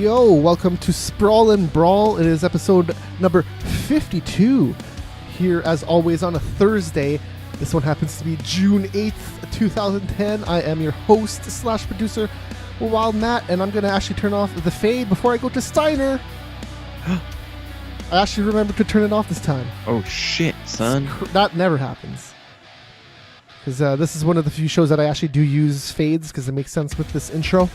Yo, welcome to Sprawl and Brawl. It is episode number 52 here as always on a Thursday. This one happens to be June 8th, 2010. I am your host slash producer, Wild Matt, and I'm going to actually turn off the fade before I go to Steiner. I actually remembered to turn it off this time. Oh shit, son. That never happens. Because this is one of the few shows that I actually do use fades because it makes sense with this intro.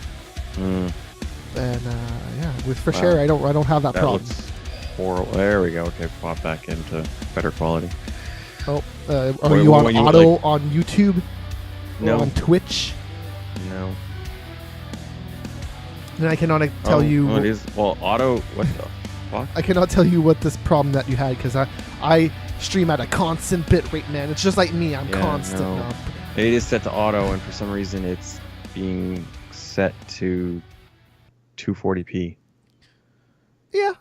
And yeah, with Fresh Air, I don't have that problem. Looks horrible. There we go. Okay, pop back into better quality. Oh, are you on auto on YouTube? No. Or on Twitch? No. And I cannot tell you. Oh, it is. Well, auto. What the fuck? I cannot tell you what this problem that you had because I stream at a constant bit rate, man. It's just like me. I'm constant. No. It is set to auto, and for some reason, it's being set to 240p. Yeah.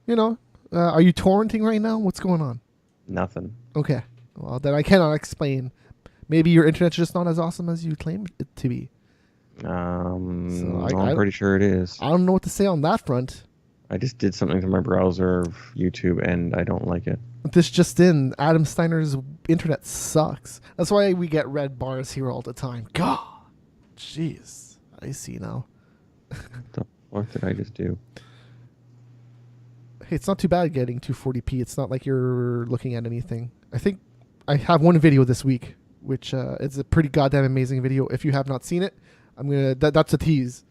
You know, are you torrenting right now? What's going on? Nothing. Okay. Well, then I cannot explain. Maybe your internet's just not as awesome as you claim it to be. I'm pretty sure it is. I don't know what to say on that front. I just did something to my browser of YouTube, and I don't like it. This just in, Adam Steiner's internet sucks. That's why we get red bars here all the time. God. Jeez. I see now. What did I just do? Hey, it's not too bad getting 240p. It's not like you're looking at anything. I think I have one video this week, which is a pretty goddamn amazing video. If you have not seen it, that's a tease.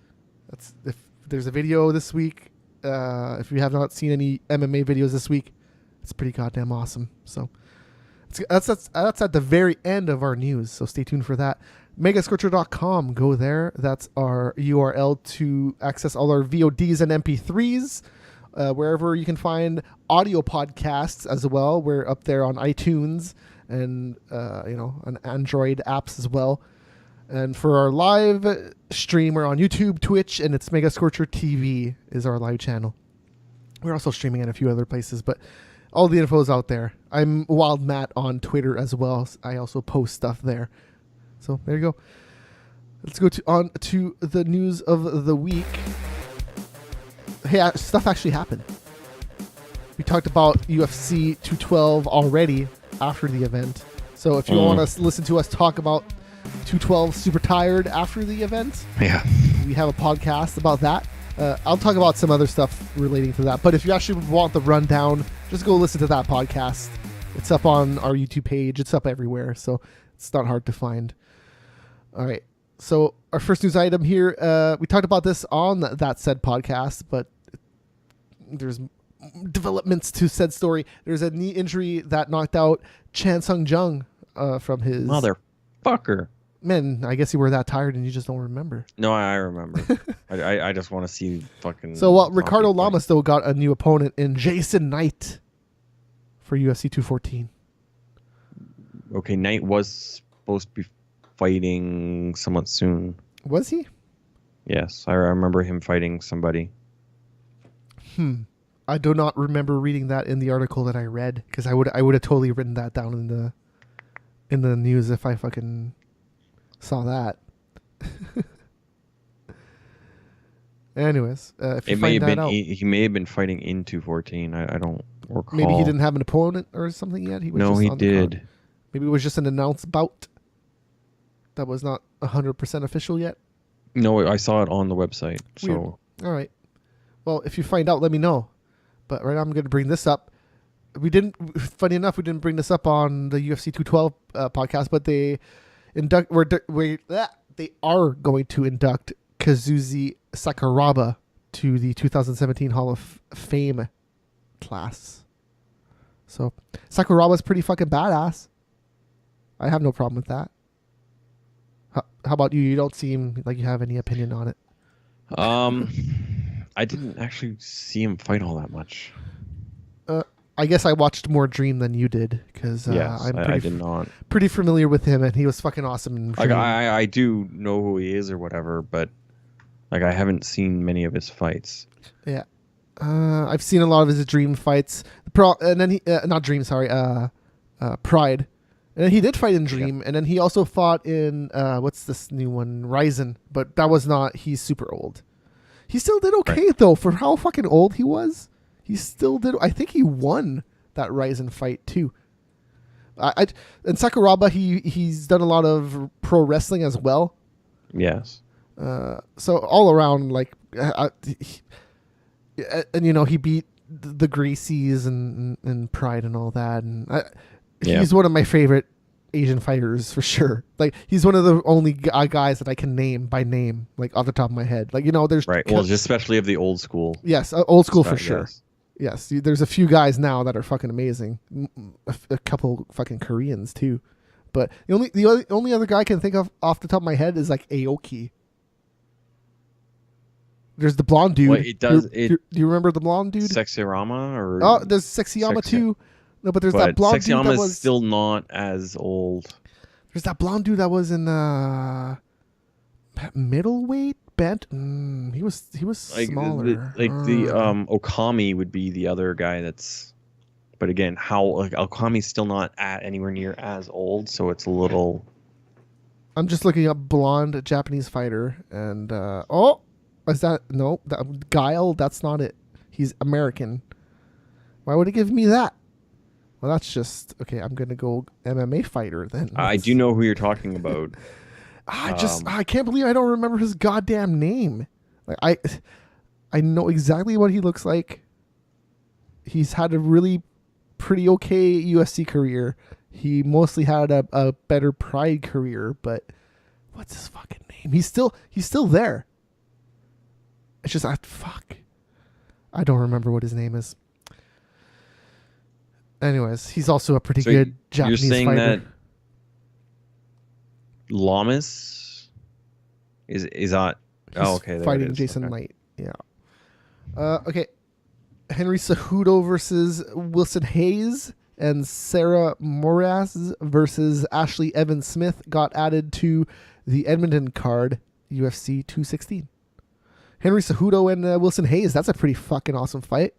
If there's a video this week, if you have not seen any MMA videos this week, it's pretty goddamn awesome. So that's at the very end of our news. So stay tuned for that. Megascorcher.com. Go there. That's our URL to access all our VODs and MP3s. Wherever you can find audio podcasts as well. We're up there on iTunes and on Android apps as well. And for our live stream, we're on YouTube, Twitch, and it's Megascorcher TV is our live channel. We're also streaming in a few other places, but all the info is out there. I'm Wild Matt on Twitter as well. I also post stuff there. So there you go. Let's go on to the news of the week. Hey, stuff actually happened. We talked about UFC 212 already after the event. So if you want to listen to us talk about 212 Super Tired after the event, yeah, we have a podcast about that. I'll talk about some other stuff relating to that. But if you actually want the rundown, just go listen to that podcast. It's up on our YouTube page. It's up everywhere, so it's not hard to find. All right. So our first news item here, we talked about this on that said podcast, but there's developments to said story. There's a knee injury that knocked out Chan Sung Jung from his... Motherfucker. Man, I guess you were that tired and you just don't remember. No, I remember. I just want to see fucking... So Ricardo Lamas still got a new opponent in Jason Knight for UFC 214. Okay, Knight was supposed to be fighting someone soon. Was he? Yes, I remember him fighting somebody. I do not remember reading that in the article that I read because I would have totally written that down in the news if I fucking saw that. Anyways, if you find that out, he may have been fighting in 214. I don't recall. Maybe he didn't have an opponent or something yet. He did. Maybe it was just an announced bout that was not 100% official yet. No, I saw it on the website. Weird. So all right. Well, if you find out, let me know. But right now I'm going to bring this up. Funny enough, we didn't bring this up on the UFC 212 podcast, but they are going to induct Kazushi Sakuraba to the 2017 Hall of Fame class. So Sakuraba's pretty fucking badass. I have no problem with that. How about you? You don't seem like you have any opinion on it. I didn't actually see him fight all that much. I guess I watched more Dream than you did because I did not. Pretty familiar with him, and he was fucking awesome in Dream. Like I do know who he is or whatever, but like I haven't seen many of his fights. Yeah, I've seen a lot of his Dream fights. And then Pride. And then he did fight in Dream, and then he also fought in what's this new one, Ryzen, but that was not. He's super old. He still did okay though for how fucking old he was. He still did. I think he won that Ryzen fight too. And Sakuraba, he's done a lot of pro wrestling as well. Yes. So all around, like, and you know, he beat the Gracies and Pride and all that, and he's one of my favorite Asian fighters for sure. Like, he's one of the only guys that I can name by name, like off the top of my head. Like, you know, there's right. Well, just especially of the old school. Yes, old school for sure. Yes. Yes, there's a few guys now that are fucking amazing. A couple fucking Koreans too, but the only other guy I can think of off the top of my head is like Aoki. There's the blonde dude. Well, it does. Do you remember the blonde dude? Sexyama or oh, there's Sexyama too. No, but there's that blonde dude that was still not as old. There's that blonde dude that was in middleweight bent. He was like smaller. The Okami would be the other guy that's. But again, Okami's still not anywhere near as old, so it's a little. I'm just looking up blonde Japanese fighter, and is that that Guile? That's not it. He's American. Why would it give me that? Well, that's just okay. I'm gonna go MMA fighter then. I do know who you're talking about. I can't believe I don't remember his goddamn name. Like I know exactly what he looks like. He's had a really pretty okay UFC career. He mostly had a better Pride career, but what's his fucking name? He's still there. It's just I don't remember what his name is. Anyways, he's also a pretty good Japanese fighter. You're saying that Lamas is not. Oh, okay. Fighting Jason Knight. Yeah. Okay. Henry Cejudo versus Wilson Hayes, and Sarah Moras versus Ashley Evans Smith got added to the Edmonton card, UFC 216. Henry Cejudo and Wilson Hayes. That's a pretty fucking awesome fight.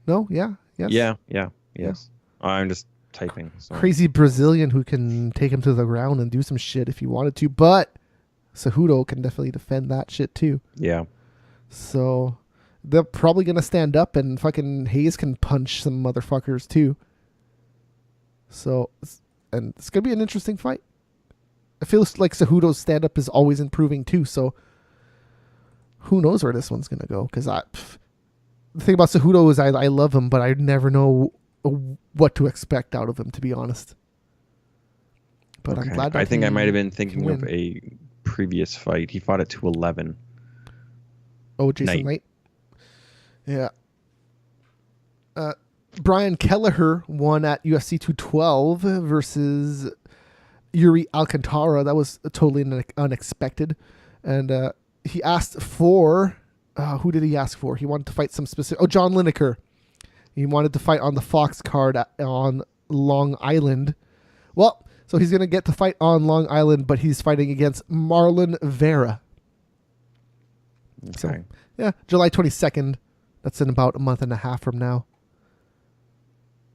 No? Yeah? Yes? Yeah. Yes. I'm just typing. So. Crazy Brazilian who can take him to the ground and do some shit if he wanted to, but Cejudo can definitely defend that shit too. Yeah. So they're probably going to stand up, and fucking Hayes can punch some motherfuckers too. So, and it's going to be an interesting fight. I feel like Cejudo's stand-up is always improving too, so who knows where this one's going to go. Because the thing about Cejudo is I love him, but I never know what to expect out of him, to be honest. But okay. I'm glad that I think I might have been thinking of a previous fight. He fought at 211. Oh, Jason Knight? Yeah. Brian Kelleher won at UFC 212 versus Yuri Alcantara. That was totally unexpected. And he asked for... who did he ask for? He wanted to fight some specific... Oh, John Lineker. He wanted to fight on the Fox card on Long Island. Well, so he's going to get to fight on Long Island, but he's fighting against Marlon Vera. Okay. So, yeah, July 22nd. That's in about a month and a half from now.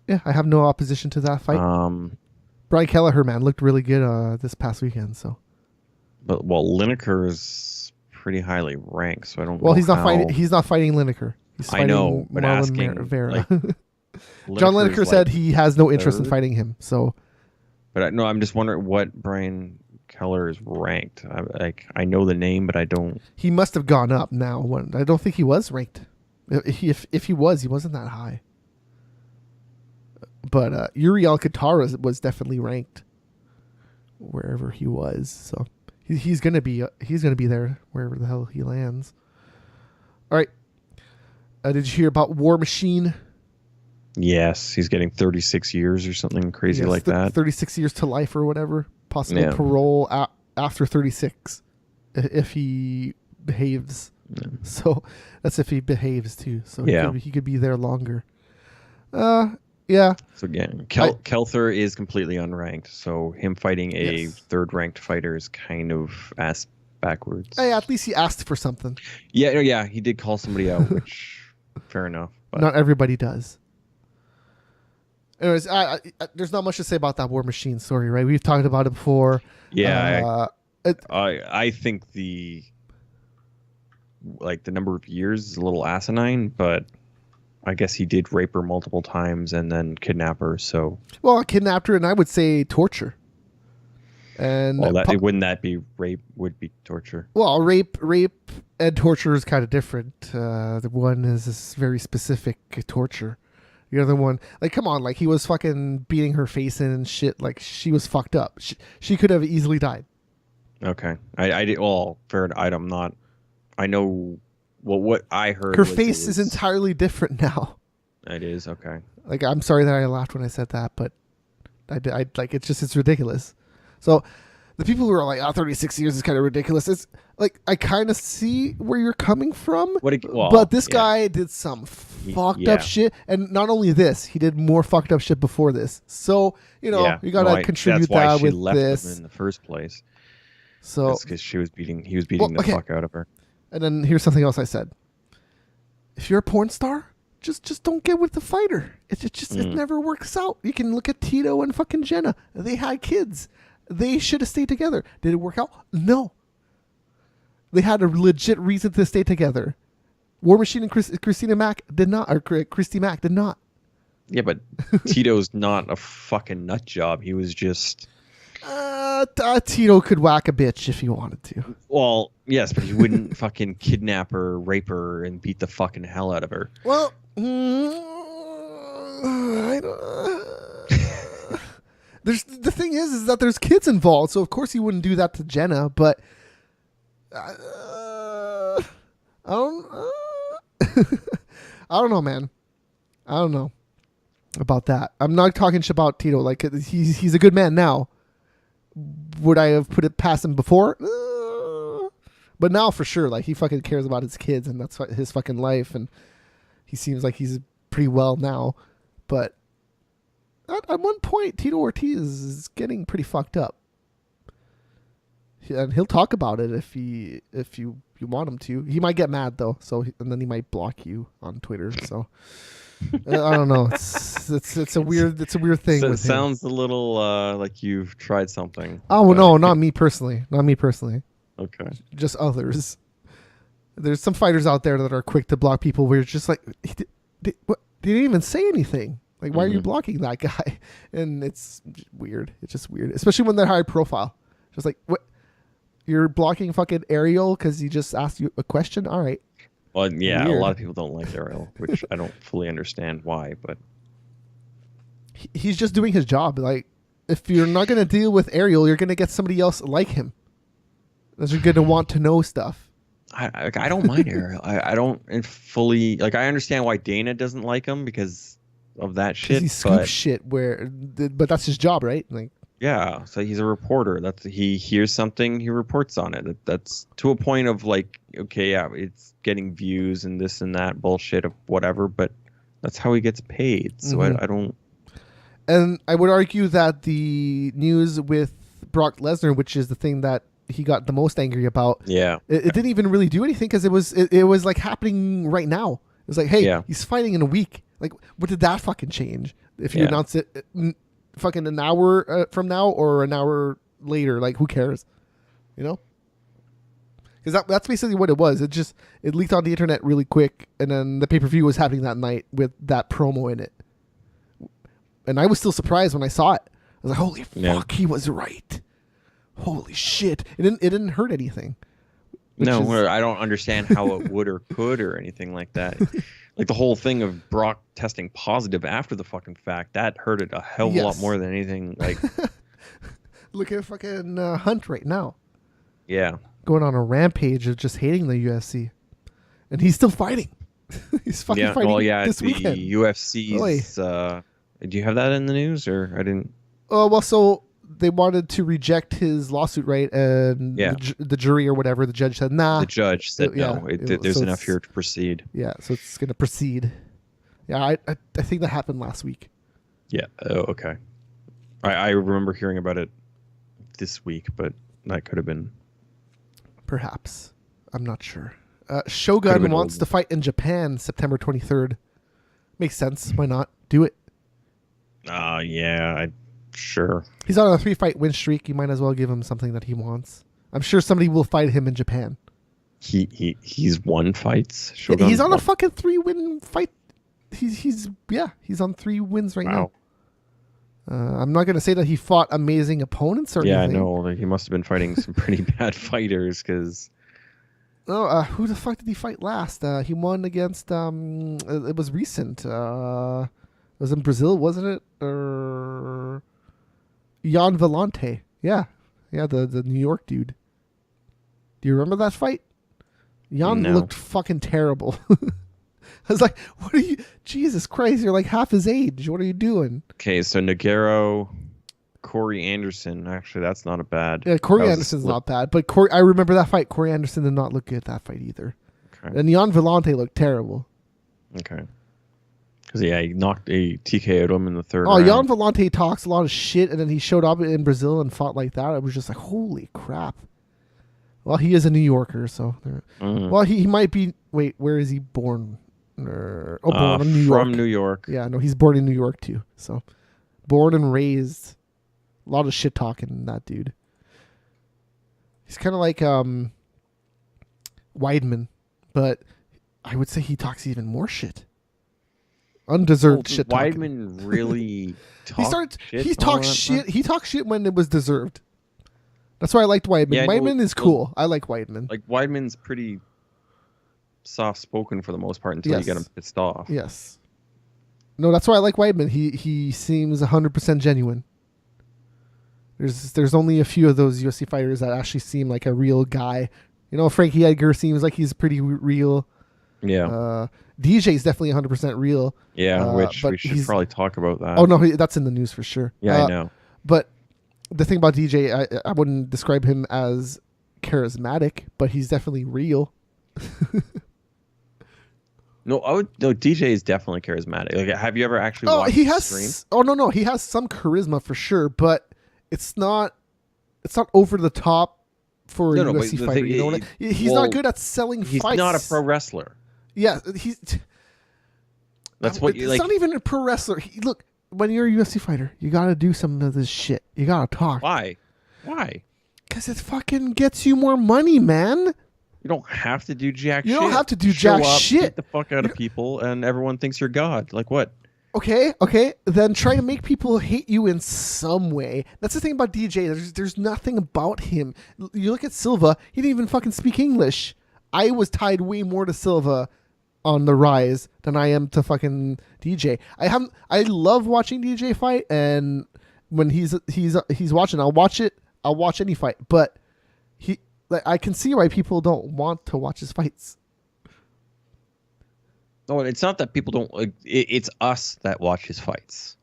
Yeah, I have no opposition to that fight. Brian Kelleher, man, looked really good this past weekend. So, but Lineker is pretty highly ranked, so I don't. Well, he's not fighting. He's not fighting Lineker. He's fighting but Marlon asking Vera. Like, John Lineker said he has no interest in fighting him. So, but no, I'm just wondering what Brian Keller is ranked. I know the name, but I don't. He must have gone up now. I don't think he was ranked. If he was, he wasn't that high. But Yuri Alcantara was definitely ranked wherever he was. So he's gonna be there wherever the hell he lands. All right. Did you hear about War Machine? Yes, he's getting 36 years or something crazy like that. 36 years to life or whatever. Possible parole after 36 if he behaves. Yeah. So that's if he behaves too. So he could be there longer. Yeah. So again, Kelther is completely unranked. So him fighting a third-ranked fighter is kind of ass backwards. Hey, at least he asked for something. Yeah, he did call somebody out, which fair enough. But not everybody does. Anyways, there's not much to say about that War Machine story, right? We've talked about it before. Yeah, I think the like the number of years is a little asinine, but I guess he did rape her multiple times and then kidnap her. So, Well, I kidnapped her, and I would say torture. And well, wouldn't that be rape? Would be torture. well, rape and torture is kind of different. The one is this very specific torture. The other one, like, come on, like he was fucking beating her face in and shit. Like she was fucked up. She could have easily died. Okay, I did. Well, fair. I'm not. I know. Well, what I heard. Her face is entirely different now. It is okay. Like, I'm sorry that I laughed when I said that, but I like it's ridiculous. So the people who are like, 36 years is kind of ridiculous. It's like, I kind of see where you're coming from, but this guy did some fucked up shit. And not only this, he did more fucked up shit before this. So, you know, you got to contribute that with this. Him in the first place. So that's because he was beating the fuck out of her. And then here's something else I said. If you're a porn star, just don't get with the fighter. It never works out. You can look at Tito and fucking Jenna. They had kids. They should have stayed together. Did it work out? No. They had a legit reason to stay together. War Machine and Christina Mack did not, or Christy Mack did not. Yeah, but Tito's not a fucking nut job. He was just... Tito could whack a bitch if he wanted to. Well, yes, but he wouldn't fucking kidnap her, rape her, and beat the fucking hell out of her. Well, I don't... The thing is that there's kids involved, so of course he wouldn't do that to Jenna. But I don't, I don't know, man. I don't know about that. I'm not talking shit about Tito. Like, he's a good man now. Would I have put it past him before? But now for sure, like, he fucking cares about his kids, and that's his fucking life, and he seems like he's pretty well now. But at one point, Tito Ortiz is getting pretty fucked up, and he'll talk about it if you want him to. He might get mad though, and then he might block you on Twitter. So I don't know. It's a weird thing. So it sounds a little like you've tried something. Oh no, not me personally. Not me personally. Okay. Just others. There's some fighters out there that are quick to block people where it's just like, what? They didn't even say anything. Like, why are you blocking that guy? And it's weird. It's just weird, especially when they're high profile. Just like, what? You're blocking fucking Ariel because he just asked you a question? All right. Well, yeah, Weird. A lot of people don't like Ariel, which I don't fully understand why, but he's just doing his job. Like, if you're not going to deal with Ariel, you're going to get somebody else like him. Because you're going to want to know stuff. I don't mind Ariel. I don't fully, like, I understand why Dana doesn't like him because of that shit. He scoops shit but that's his job, right? Like, yeah, so he's a reporter. He hears something, he reports on it. That's to a point of like, okay, yeah, it's getting views and this and that bullshit of whatever, but that's how he gets paid. So I don't. And I would argue that the news with Brock Lesnar, which is the thing that he got the most angry about, it didn't even really do anything because it was like happening right now. It was like, hey, he's fighting in a week. Like, what did that fucking change? If you announce it fucking an hour from now or an hour later, like, who cares? You know? Because that's basically what it was. It leaked on the internet really quick, and then the pay-per-view was happening that night with that promo in it. And I was still surprised when I saw it. I was like, holy fuck, he was right. Holy shit. It didn't hurt anything. No, I don't understand how it would or could or anything like that. Like the whole thing of Brock testing positive after the fucking fact, that hurt it a hell of a lot more than anything. Like, look at fucking Hunt right now. Yeah. Going on a rampage of just hating the UFC. And he's still fighting. He's fucking fighting this weekend. The UFC's... do you have that in the news or I didn't? Well, so they wanted to reject his lawsuit, right? And the jury or whatever, the judge said, nah. The judge said no. There's enough here to proceed. Yeah, so it's going to proceed. Yeah, I think that happened last week. Yeah. Oh, okay. I remember hearing about it this week, but that could have been. Perhaps. I'm not sure. Shogun wants to fight in Japan September 23rd. Makes sense. Why not? Do it. Yeah, sure. He's on a 3-fight win streak. You might as well give him something that he wants. I'm sure somebody will fight him in Japan. He's won fights. He's on a fucking 3-win fight. He's on 3 wins right now. I'm not gonna say that he fought amazing opponents or anything. Yeah, no, like he must have been fighting some pretty bad fighters because. Oh, who the fuck did he fight last? He won against it was recent. It was in Brazil, wasn't it? Or Jan Vellante. Yeah, the New York dude. Do you remember that fight? Jan looked fucking terrible. I was like, what are you? Jesus Christ, you're like half his age. What are you doing? Okay, so Nogueiro, Corey Anderson. Actually, that's not a bad. Yeah, Corey Anderson's not bad. But I remember that fight. Corey Anderson did not look good at that fight either. Okay. And Jan Vellante looked terrible. Okay. Because, he TKO'd him in the third round. Jan Vellante talks a lot of shit, and then he showed up in Brazil and fought like that. I was just like, holy crap. Well, he is a New Yorker, so. Well, he might be. Wait, where is he born? Born in New York. From New York. Yeah, no, he's born in New York too. So, born and raised. A lot of shit talking, that dude. He's kind of like Weidman, but I would say he talks even more shit. Undeserved shit. Weidman really talks shit. He talks shit. He talks shit when it was deserved. That's why I liked Weidman. Yeah, Weidman is cool. I like Weidman. Like Weidman's pretty soft-spoken for the most part until you get him pissed off. Yes. No, that's why I like Weidman. He seems 100% genuine. There's only a few of those UFC fighters that actually seem like a real guy. You know, Frankie Edgar seems like he's pretty real. Yeah. DJ's definitely 100% real. Yeah, which we should probably talk about that. Oh, no, that's in the news for sure. Yeah, I know. But the thing about DJ, I wouldn't describe him as charismatic, but he's definitely real. No, DJ is definitely charismatic. Like, have you ever actually watched his stream? Oh, no. He has some charisma for sure, but it's not over the top for a UFC fighter. You know he's not good at selling fights. He's not a pro wrestler. Yeah, that's what you like. It's not even a pro wrestler. Look, when you're a UFC fighter, you got to do some of this shit. You got to talk. Why? Because it fucking gets you more money, man. You don't have to do jack shit. You don't have to do jack shit. Beat the fuck out of people, and everyone thinks you're God. Like what? Okay. Then try to make people hate you in some way. That's the thing about DJ. There's nothing about him. You look at Silva. He didn't even fucking speak English. I was tied way more to Silva on the rise than I am to fucking DJ. I love watching DJ fight, and when he's watching, I'll watch it. I'll watch any fight, but I can see why people don't want to watch his fights. No, it's not that people don't. Like, it's us that watch his fights.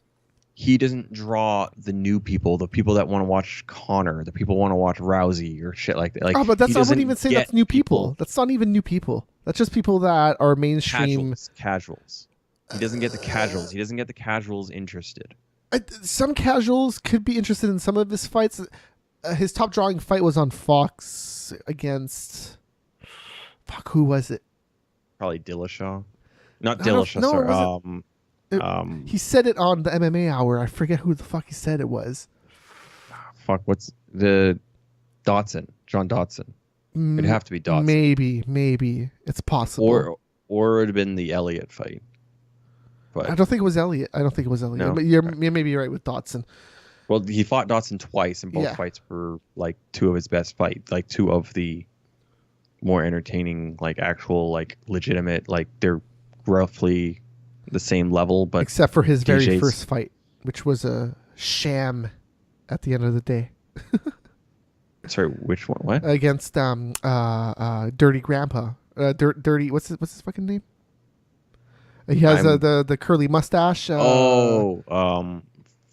He doesn't draw the new people, the people that want to watch Connor, the people want to watch Rousey or shit like that. Like, but I wouldn't even say that's new people. That's not even new people. That's just people that are mainstream. Casuals. He doesn't get the casuals. He doesn't get the casuals interested. Some casuals could be interested in some of his fights. His top drawing fight was on Fox against. Fuck, who was it? Probably Dillashaw. Not Dillashaw, sorry. He said it on the MMA Hour. I forget who the fuck he said it was. Fuck, what's the Dotson? John Dotson. It'd have to be Dotson. Maybe. It's possible. Or it would have been the Elliott fight. But I don't think it was Elliott. No. But maybe you're right with Dotson. Well, he fought Dotson twice, and both fights were like two of his best fights. Like two of the more entertaining, like actual, like legitimate, like they're roughly the same level, but except for his very first fight, which was a sham at the end of the day. Sorry, which one? What? Against Dirty Grandpa. Dirty. What's his fucking name? He has the curly mustache.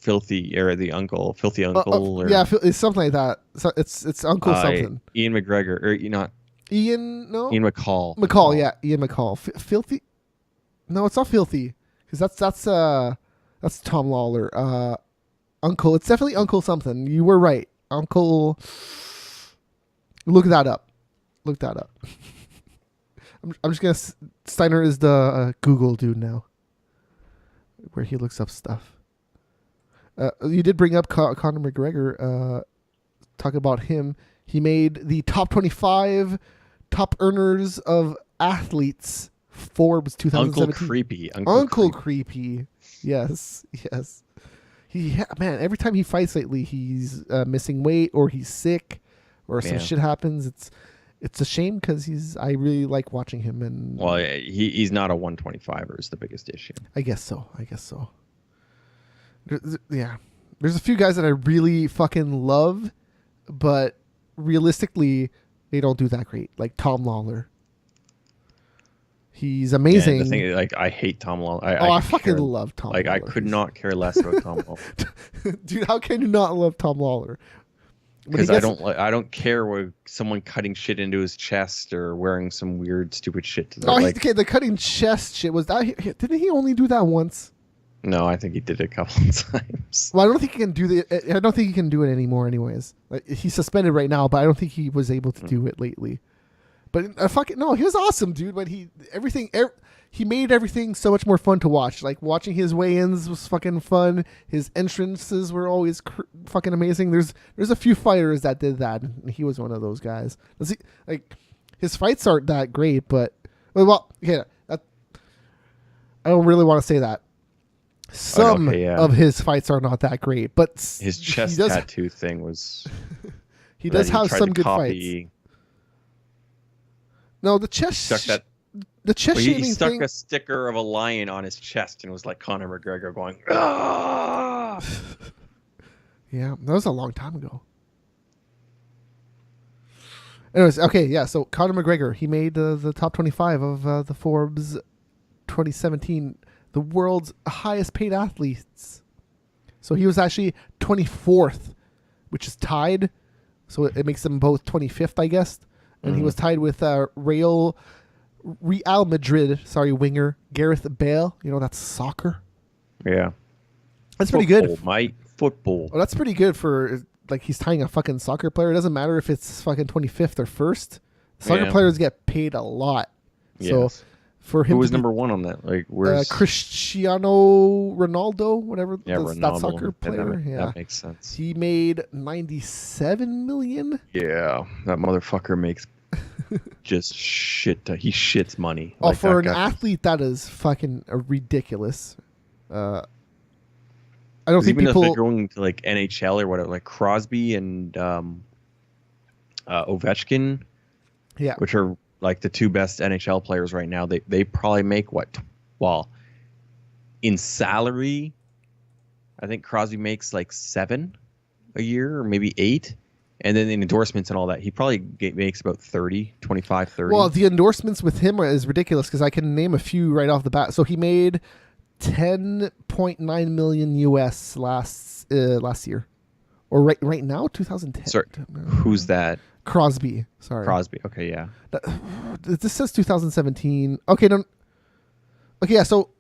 Filthy the uncle, filthy uncle. It's something like that. So it's Uncle something. Ian McGregor, or not? Ian McCall. McCall, yeah, Ian McCall. Filthy. No, it's not filthy, because that's Tom Lawler. Uncle, it's definitely Uncle something. You were right, Uncle. Look that up. I'm just gonna. Steiner is the Google dude now, where he looks up stuff. You did bring up Conor McGregor. Talk about him. He made the top 25 top earners of athletes. Forbes 2017. Uncle Creepy. Uncle Creepy. Yes. Man, every time he fights lately, he's missing weight or he's sick or some shit happens. It's a shame because I really like watching him. And well, he's not a 125er is the biggest issue. I guess so. There's a few guys that I really fucking love, but realistically, they don't do that great. Like Tom Lawler. He's amazing. Yeah, the thing is, like, I hate Tom Lawler. I fucking love Tom Lawler. I could not care less about Tom Lawler. Dude, how can you not love Tom Lawler? Because I don't care what someone cutting shit into his chest or wearing some weird stupid shit to the cutting chest shit was that. Didn't he only do that once? No, I think he did it a couple of times. Well, I don't think he can do I don't think he can do it anymore. Anyways, like, he's suspended right now, but I don't think he was able to do it lately. But he was awesome, dude. But he made everything so much more fun to watch. Like watching his weigh-ins was fucking fun. His entrances were always fucking amazing. There's a few fighters that did that, and he was one of those guys. His fights aren't that great, but I don't really want to say that. Some of his fights are not that great, but his chest tattoo thing was. He does have some good fights. No, the chest. The chest shaving thing. He stuck a sticker of a lion on his chest and was like Conor McGregor going, "Ah!" Yeah, that was a long time ago. Anyways, okay, yeah. So Conor McGregor, he made the top 25 of the Forbes 2017, the world's highest paid athletes. So he was actually 24th, which is tied. So it makes them both 25th, I guess. And he was tied with Real Madrid, winger Gareth Bale. You know, that's soccer. Yeah. That's pretty good. Football. Well, that's pretty good for, like, he's tying a fucking soccer player. It doesn't matter if it's fucking 25th or 1st. Soccer players get paid a lot. Yes. So for him, who was number one on that? Like, where's Cristiano Ronaldo, whatever. Yeah, Ronaldo, that soccer player. That makes sense. He made 97 million. Yeah, that motherfucker makes just shit. He shits money. Oh, like, for an athlete, that is fucking ridiculous. I don't think even people. If they're going to like NHL or whatever, like Crosby and Ovechkin, which are like the two best NHL players right now. They probably make what? Well, in salary, I think Crosby makes like 7 a year or maybe 8. And then in endorsements and all that, he probably makes about 25, 30. Well, the endorsements with him is ridiculous because I can name a few right off the bat. So he made 10.9 million US last year, or right now, 2010. Sorry, who's that? Crosby. Sorry, Crosby. Okay, yeah. This says 2017. Okay, no. Okay, yeah. So,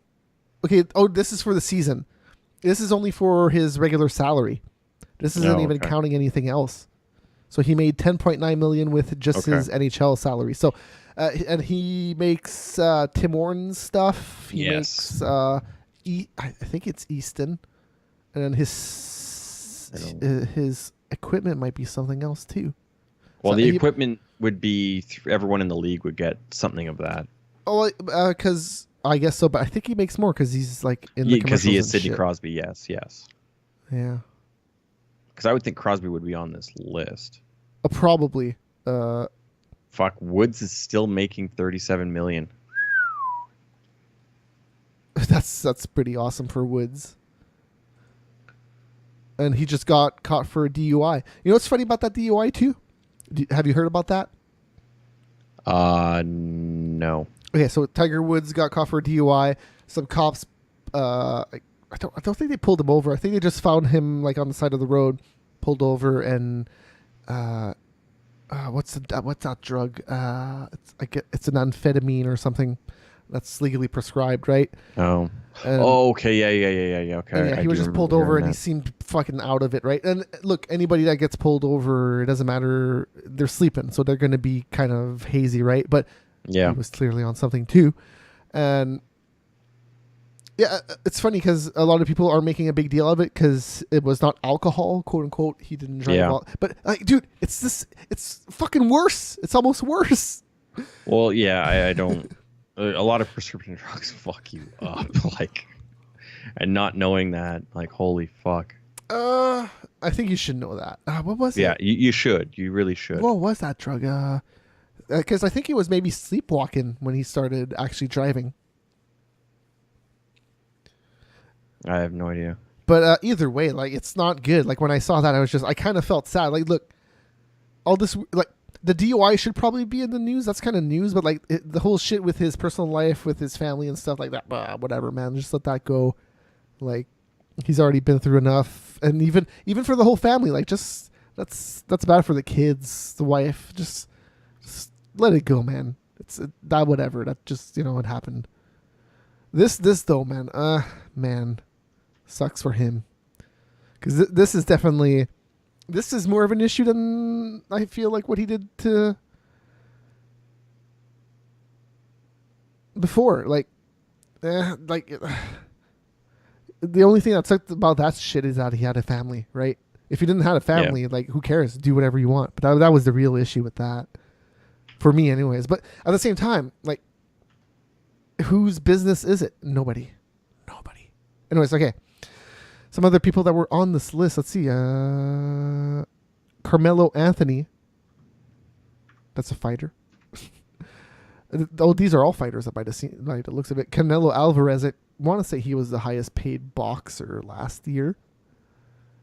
okay. Oh, this is for the season. This is only for his regular salary. This isn't even counting anything else. So he made 10.9 million with just his NHL salary. So, and he makes Tim Hortons stuff. He makes I think it's Easton, and then his equipment might be something else too. Well, the equipment would be everyone in the league would get something of that. Oh, because I guess so, but I think he makes more because he's like in the commercials. Because he is Sidney Crosby. Yes. Yeah. Because I would think Crosby would be on this list. Probably. Fuck, Woods is still making 37 million. That's pretty awesome for Woods. And he just got caught for a DUI. You know what's funny about that DUI too? Have you heard about that? No. Okay, so Tiger Woods got caught for a DUI. Some cops, I don't think they pulled him over. I think they just found him like on the side of the road, pulled over, and what's that drug? It's an amphetamine or something that's legally prescribed, right? Oh. Okay. Yeah. Okay. Yeah, he was just pulled over and he seemed fucking out of it, right? And look, anybody that gets pulled over, it doesn't matter. They're sleeping, so they're going to be kind of hazy, right? But he was clearly on something too. And yeah, it's funny because a lot of people are making a big deal of it because it was not alcohol, quote unquote. He didn't drive. But like, dude, it's fucking worse. It's almost worse. Well, yeah, I don't. A lot of prescription drugs fuck you up, like, and not knowing that, like, holy fuck. I think you should know that. What was Yeah, it? you should. You really should. What was that drug? Because I think he was maybe sleepwalking when he started actually driving. I have no idea. But either way, like, it's not good. Like, when I saw that, I kind of felt sad. Like, look, all this, like, the DUI should probably be in the news. That's kind of news. But like the whole shit with his personal life, with his family and stuff like that, whatever, man. Just let that go. Like, he's already been through enough, and even for the whole family, like, just that's bad for the kids, the wife. Just let it go, man. It's that whatever. That just it happened. This though, man, sucks for him, because this is definitely. This is more of an issue than I feel like what he did to before. Like the only thing that sucked about that shit is that he had a family, right? If he didn't have a family, like, who cares? Do whatever you want. But that was the real issue with that, for me, anyways. But at the same time, like, whose business is it? Nobody. Anyways, okay. Some other people that were on this list. Let's see. Carmelo Anthony. That's a fighter. Oh, these are all fighters that might have seen. Like, it looks of it. Canelo Alvarez. I want to say he was the highest paid boxer last year.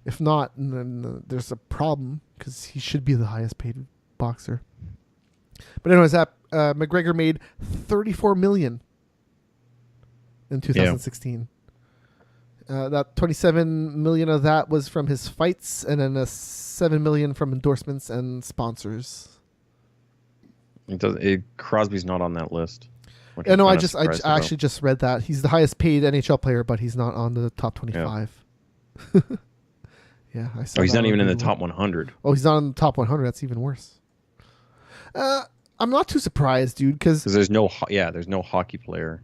If not, then there's a problem, because he should be the highest paid boxer. But anyways, that McGregor made $34 million in 2016. That 27 million of that was from his fights, and then a 7 million from endorsements and sponsors. Crosby's not on that list. Yeah, no, I actually just read that he's the highest paid NHL player, but he's not on the top 25. Yeah, I saw. Oh, he's not even in the top 100. Oh, he's not in the top 100. That's even worse. I'm not too surprised, dude, because there's no hockey player.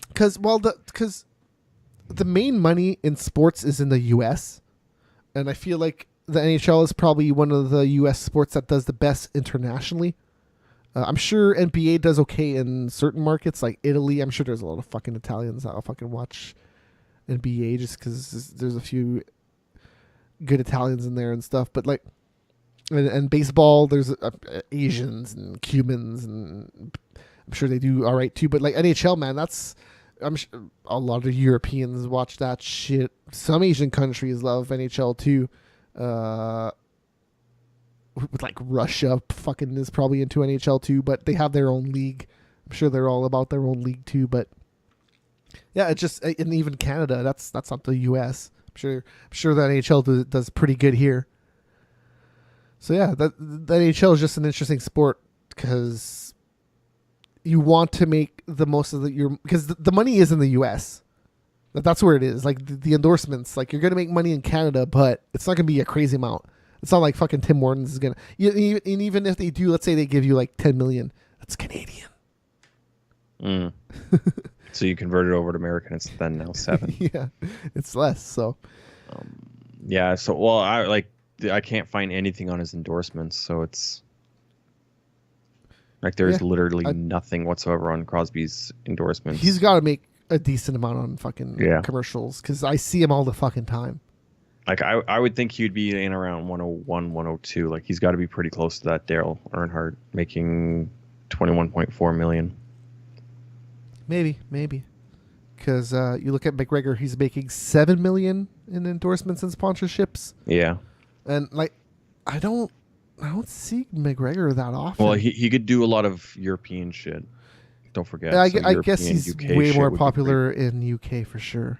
Because the main money in sports is in the U.S., and I feel like the NHL is probably one of the U.S. sports that does the best internationally. I'm sure NBA does okay in certain markets, like Italy. I'm sure there's a lot of fucking Italians that'll fucking watch NBA just because there's a few good Italians in there and stuff. But like, and baseball, there's Asians and Cubans, and I'm sure they do all right too. But like NHL, man, I'm sure a lot of Europeans watch that shit. Some Asian countries love NHL too. With like Russia fucking is probably into NHL too, but they have their own league. I'm sure they're all about their own league too, but yeah, it's just, and even Canada, that's not the US. I'm sure that NHL does pretty good here. So yeah, the NHL is just an interesting sport, because you want to make the most of because the money is in the US. That's where it is. Like the endorsements, like, you're going to make money in Canada, but it's not going to be a crazy amount. It's not like fucking Tim Hortons is going to, and even if they do, let's say they give you like 10 million, that's Canadian. So you convert it over to American, it's then now 7. Yeah, it's less. So yeah, so well, I can't find anything on his endorsements, so it's like there's literally nothing whatsoever on Crosby's endorsements. He's got to make a decent amount on fucking commercials, because I see him all the fucking time. Like, I would think he'd be in around 101, 102. Like, he's got to be pretty close to that Dale Earnhardt, making 21.4 million. Maybe. Because you look at McGregor, he's making 7 million in endorsements and sponsorships. Yeah. And like, I don't see McGregor that often. Well, he could do a lot of European shit. Don't forget. I guess he's UK way more popular in UK for sure.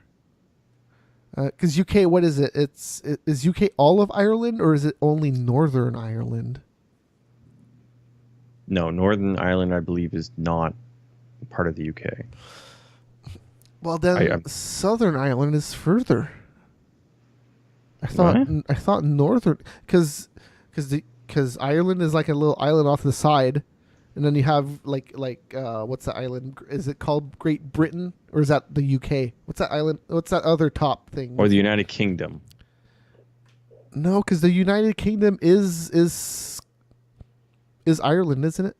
Because UK, what is it? Is UK all of Ireland, or is it only Northern Ireland? No, Northern Ireland, I believe, is not part of the UK. Well, then Southern Ireland is further. I thought Northern, because Ireland is like a little island off to the side, and then you have like what's that island? Is it called Great Britain, or is that the UK? What's that island? What's that other top thing? Or the United Kingdom? No, because the United Kingdom is Ireland, isn't it?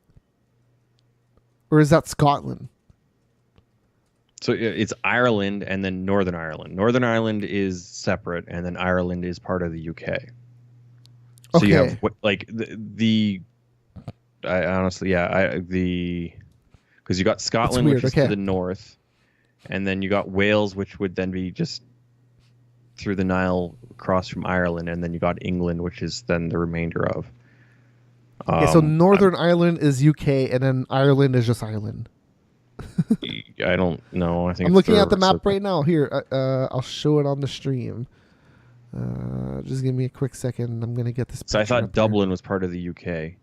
Or is that Scotland? So it's Ireland and then Northern Ireland. Northern Ireland is separate, and then Ireland is part of the UK. So Okay. you have like the I honestly, yeah, because you got Scotland, weird, which is okay. to the north, and then you got Wales, which would then be just through the Nile across from Ireland, and then you got England, which is then the remainder of. Okay, so Northern Ireland is UK, and then Ireland is just Ireland. I don't know. I think I'm it's looking at the map right now. Here, I'll show it on the stream. Just give me a quick second. I'm gonna get this. So I picture thought up there. Dublin was part of the UK.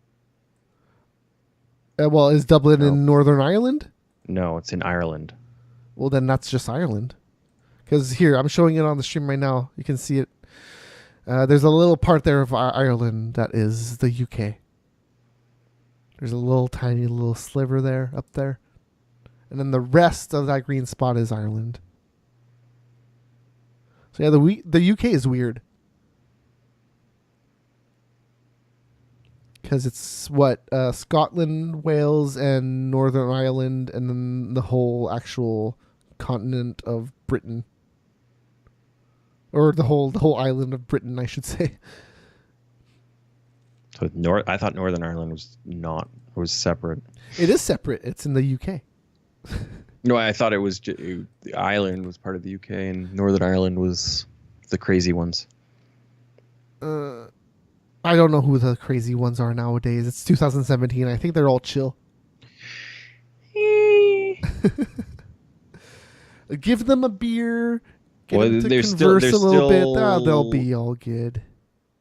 Well, is Dublin No. in Northern Ireland? No, it's in Ireland. Well, then that's just Ireland. Because here, I'm showing it on the stream right now. You can see it. There's a little part there of Ireland that is the UK. There's a little tiny little sliver there, up there. And then the rest of that green spot is Ireland. So yeah, the UK is weird. Because it's what? Scotland, Wales, and Northern Ireland, and then the whole actual continent of Britain. Or the whole island of Britain, I should say. So I thought Northern Ireland was separate. It is separate. It's in the UK. No, I thought it was Ireland was part of the UK, and Northern Ireland was the crazy ones. I don't know who the crazy ones are nowadays. It's 2017. I think they're all chill. Give them a beer. Get them to converse a little bit. They'll be all good.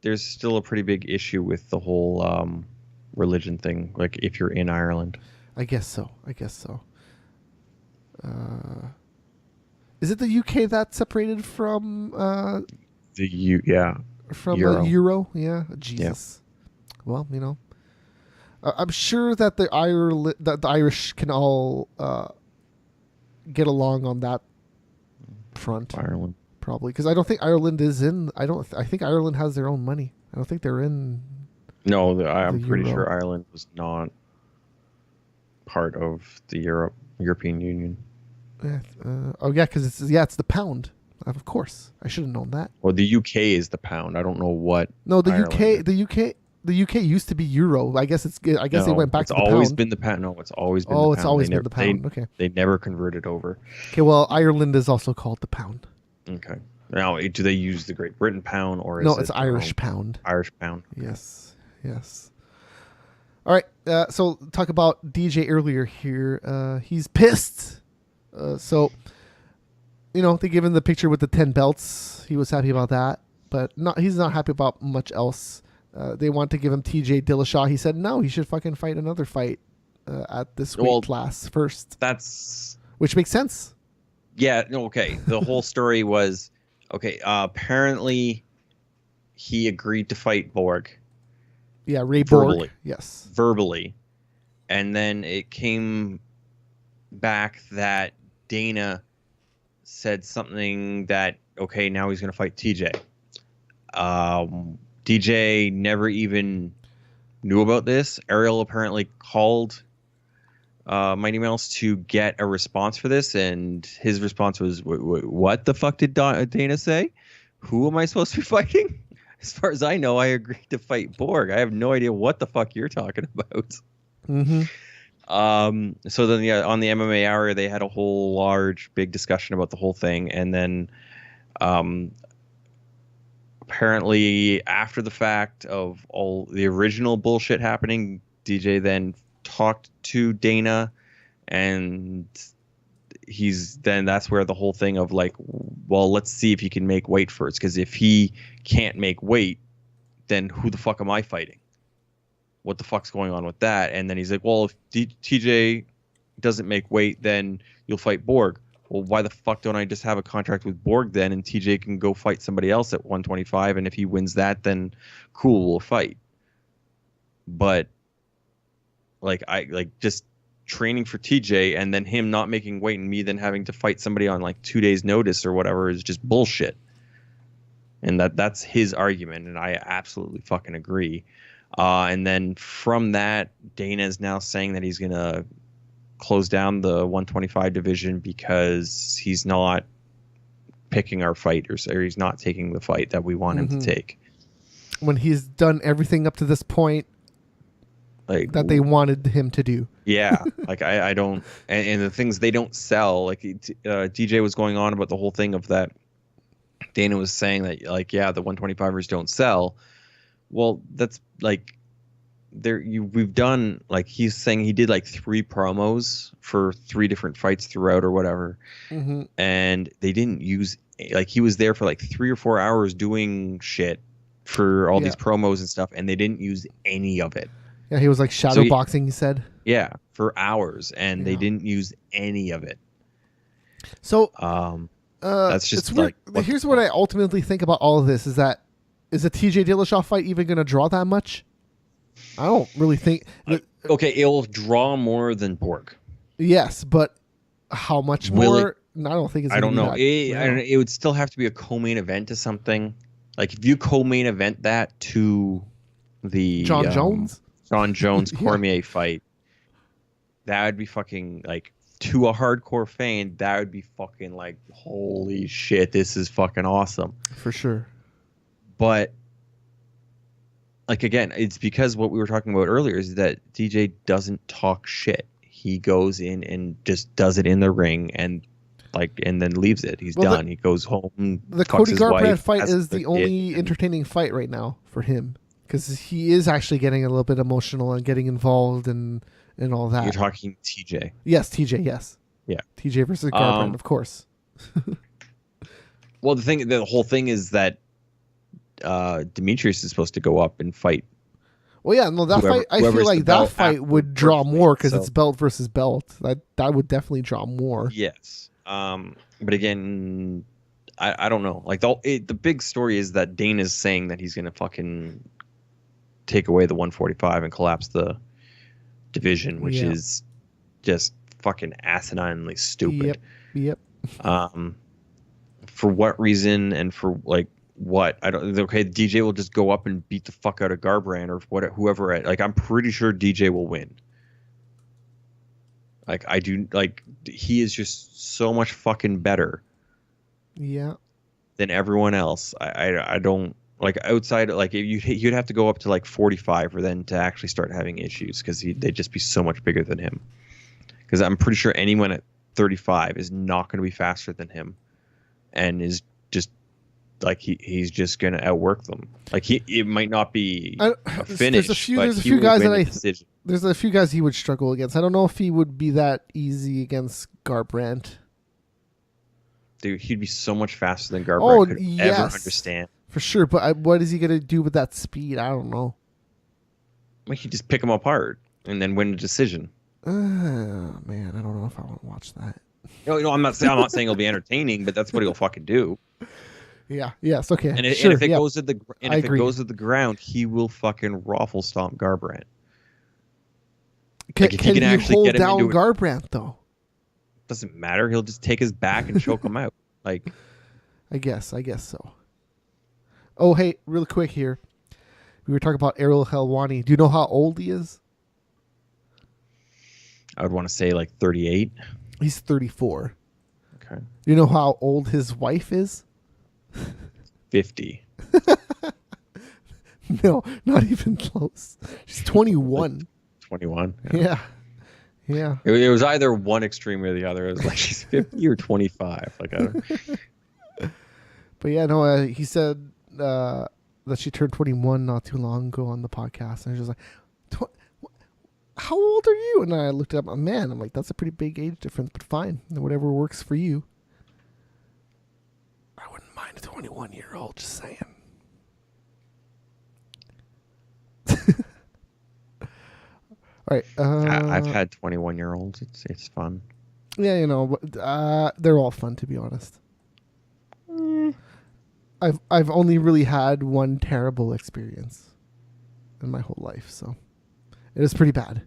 There's still a pretty big issue with the whole religion thing. Like if you're in Ireland, I guess so. Is it the UK that's separated from from Euro. Euro? Yeah, Jesus. Yeah. Well, you know, I'm sure that the Irish can all get along on that front. Ireland, probably, because I don't think Ireland is in. I think Ireland has their own money. I don't think they're in. No, I'm pretty Euro. sure Ireland was not part of the European Union. Because it's the pound. Of course, I should have known that. Well, the UK is the pound. I don't know what. No, the Ireland UK, the UK used to be euro. I guess it went back to the pound. It's always been the pound. No, it's always been. Oh, the it's pound. always been the pound. Okay. They never converted over. Okay, well, Ireland is also called the pound. Okay. Now, do they use the Great Britain pound or is no? it It's Irish pound. Irish pound. Yes. All right. So talk about DJ earlier here. He's pissed. So, you know, they give him the picture with the 10 belts. He was happy about that, but he's not happy about much else. They want to give him TJ Dillashaw. He said no, he should fucking fight another fight at this weight class first. Which makes sense. Yeah. No. Okay. The whole story was okay. Apparently, he agreed to fight Borg. Yeah, Ray verbally. Borg. Yes. Verbally, and then it came back that Dana said something that okay, now he's going to fight TJ. DJ never even knew about this. Ariel apparently called Mighty Mouse to get a response for this, and his response was, what the fuck did Dana say? Who am I supposed to be fighting? As far as I know, I agreed to fight Borg. I have no idea what the fuck you're talking about. Mm-hmm. So then, yeah, on the MMA Hour, they had a whole large, big discussion about the whole thing, and then apparently after the fact of all the original bullshit happening, DJ then talked to Dana, and that's where the whole thing of like, well, let's see if he can make weight first, because if he can't make weight, then who the fuck am I fighting? What the fuck's going on with that? And then he's like, well, if TJ doesn't make weight, then you'll fight Borg. Well, why the fuck don't I just have a contract with Borg then, and TJ can go fight somebody else at 125, and if he wins that, then cool, we'll fight. But just training for TJ and then him not making weight and me then having to fight somebody on like 2 days notice or whatever is just bullshit. And that's his argument, and I absolutely fucking agree. And then from that, Dana is now saying that he's gonna close down the 125 division because he's not picking our fighters, or he's not taking the fight that we want him to take. When he's done everything up to this point Like that they wanted him to do. Yeah, like I don't, and the things they don't sell, like DJ was going on about the whole thing of that. Dana was saying that, like, yeah, the 125ers don't sell. Well, that's like, we've done, like, he's saying he did like 3 promos for 3 different fights throughout or whatever, and they didn't use, like, he was there for like 3 or 4 hours doing shit for all these promos and stuff, and they didn't use any of it. Yeah, he was like shadow boxing, he said. Yeah, for hours, and they didn't use any of it. So that's just like, here's what I ultimately think about all of this: is a TJ Dillashaw fight even going to draw that much? I don't really think. Okay, it'll draw more than Borg. Yes, but how much more? I don't think it's. I don't know. It would still have to be a co-main event to something. Like, if you co-main event that to the John Jones Cormier fight, that would be fucking, like, to a hardcore fan, that would be fucking like, holy shit, this is fucking awesome. For sure. But, like, again, it's because what we were talking about earlier is that DJ doesn't talk shit. He goes in and just does it in the ring and then leaves it. He's done. He goes home. The Cody Garbrandt fight is the only entertaining fight right now for him, because he is actually getting a little bit emotional and getting involved and all that. You're talking TJ. Yes, TJ, yes. Yeah. TJ versus Garbrandt, of course. Well, the whole thing is that Demetrius is supposed to go up and fight. Well, yeah, no, that fight, I feel like that fight would draw more because it's belt versus belt. That would definitely draw more. Yes. But again, I don't know. Like, the big story is that Dana's saying that he's going to fucking take away the 145 and collapse the division, which is just fucking asininely stupid. Yep. For what reason and for, like, what? I don't. Okay, DJ will just go up and beat the fuck out of Garbrandt or whoever. Like, I'm pretty sure DJ will win. Like, I do, like, he is just so much fucking better. Yeah. Than everyone else. I don't, like, outside, like, you'd have to go up to like 45 for then to actually start having issues, because they'd just be so much bigger than him. Because I'm pretty sure anyone at 35 is not going to be faster than him, and is just like, he's just going to outwork them. Like, it might not be a finish, there's a few guys that there's a few guys he would struggle against. I don't know if he would be that easy against Garbrandt. Dude, he'd be so much faster than Garbrandt could ever understand. For sure, but what is he going to do with that speed? I don't know. Like, he'd just pick him apart and then win a decision. Man, I don't know if I want to watch that. No, I'm not saying it'll be entertaining, but that's what he'll fucking do. Yeah. Yes. Okay. And if it goes to the ground, he will fucking raffle stomp Garbrandt. Can he actually hold down Garbrandt though? Doesn't matter. He'll just take his back and choke him out. Like, I guess so. Oh, hey, real quick here. We were talking about Ariel Helwani. Do you know how old he is? I would want to say like 38. He's 34. Okay. You know how old his wife is? 50. No, not even close. She's 21. 21. Yeah. It was either one extreme or the other. It was like she's 50 or 25. Like, I don't. But yeah, no. He said that she turned 21 not too long ago on the podcast, and she was like, "How old are you?" And I looked up, man. I'm like, that's a pretty big age difference, but fine, whatever works for you. I wouldn't mind a 21-year-old. Just saying. All right. I've had 21-year-olds. It's fun. Yeah, you know, they're all fun, to be honest. I've only really had one terrible experience in my whole life, so it was pretty bad.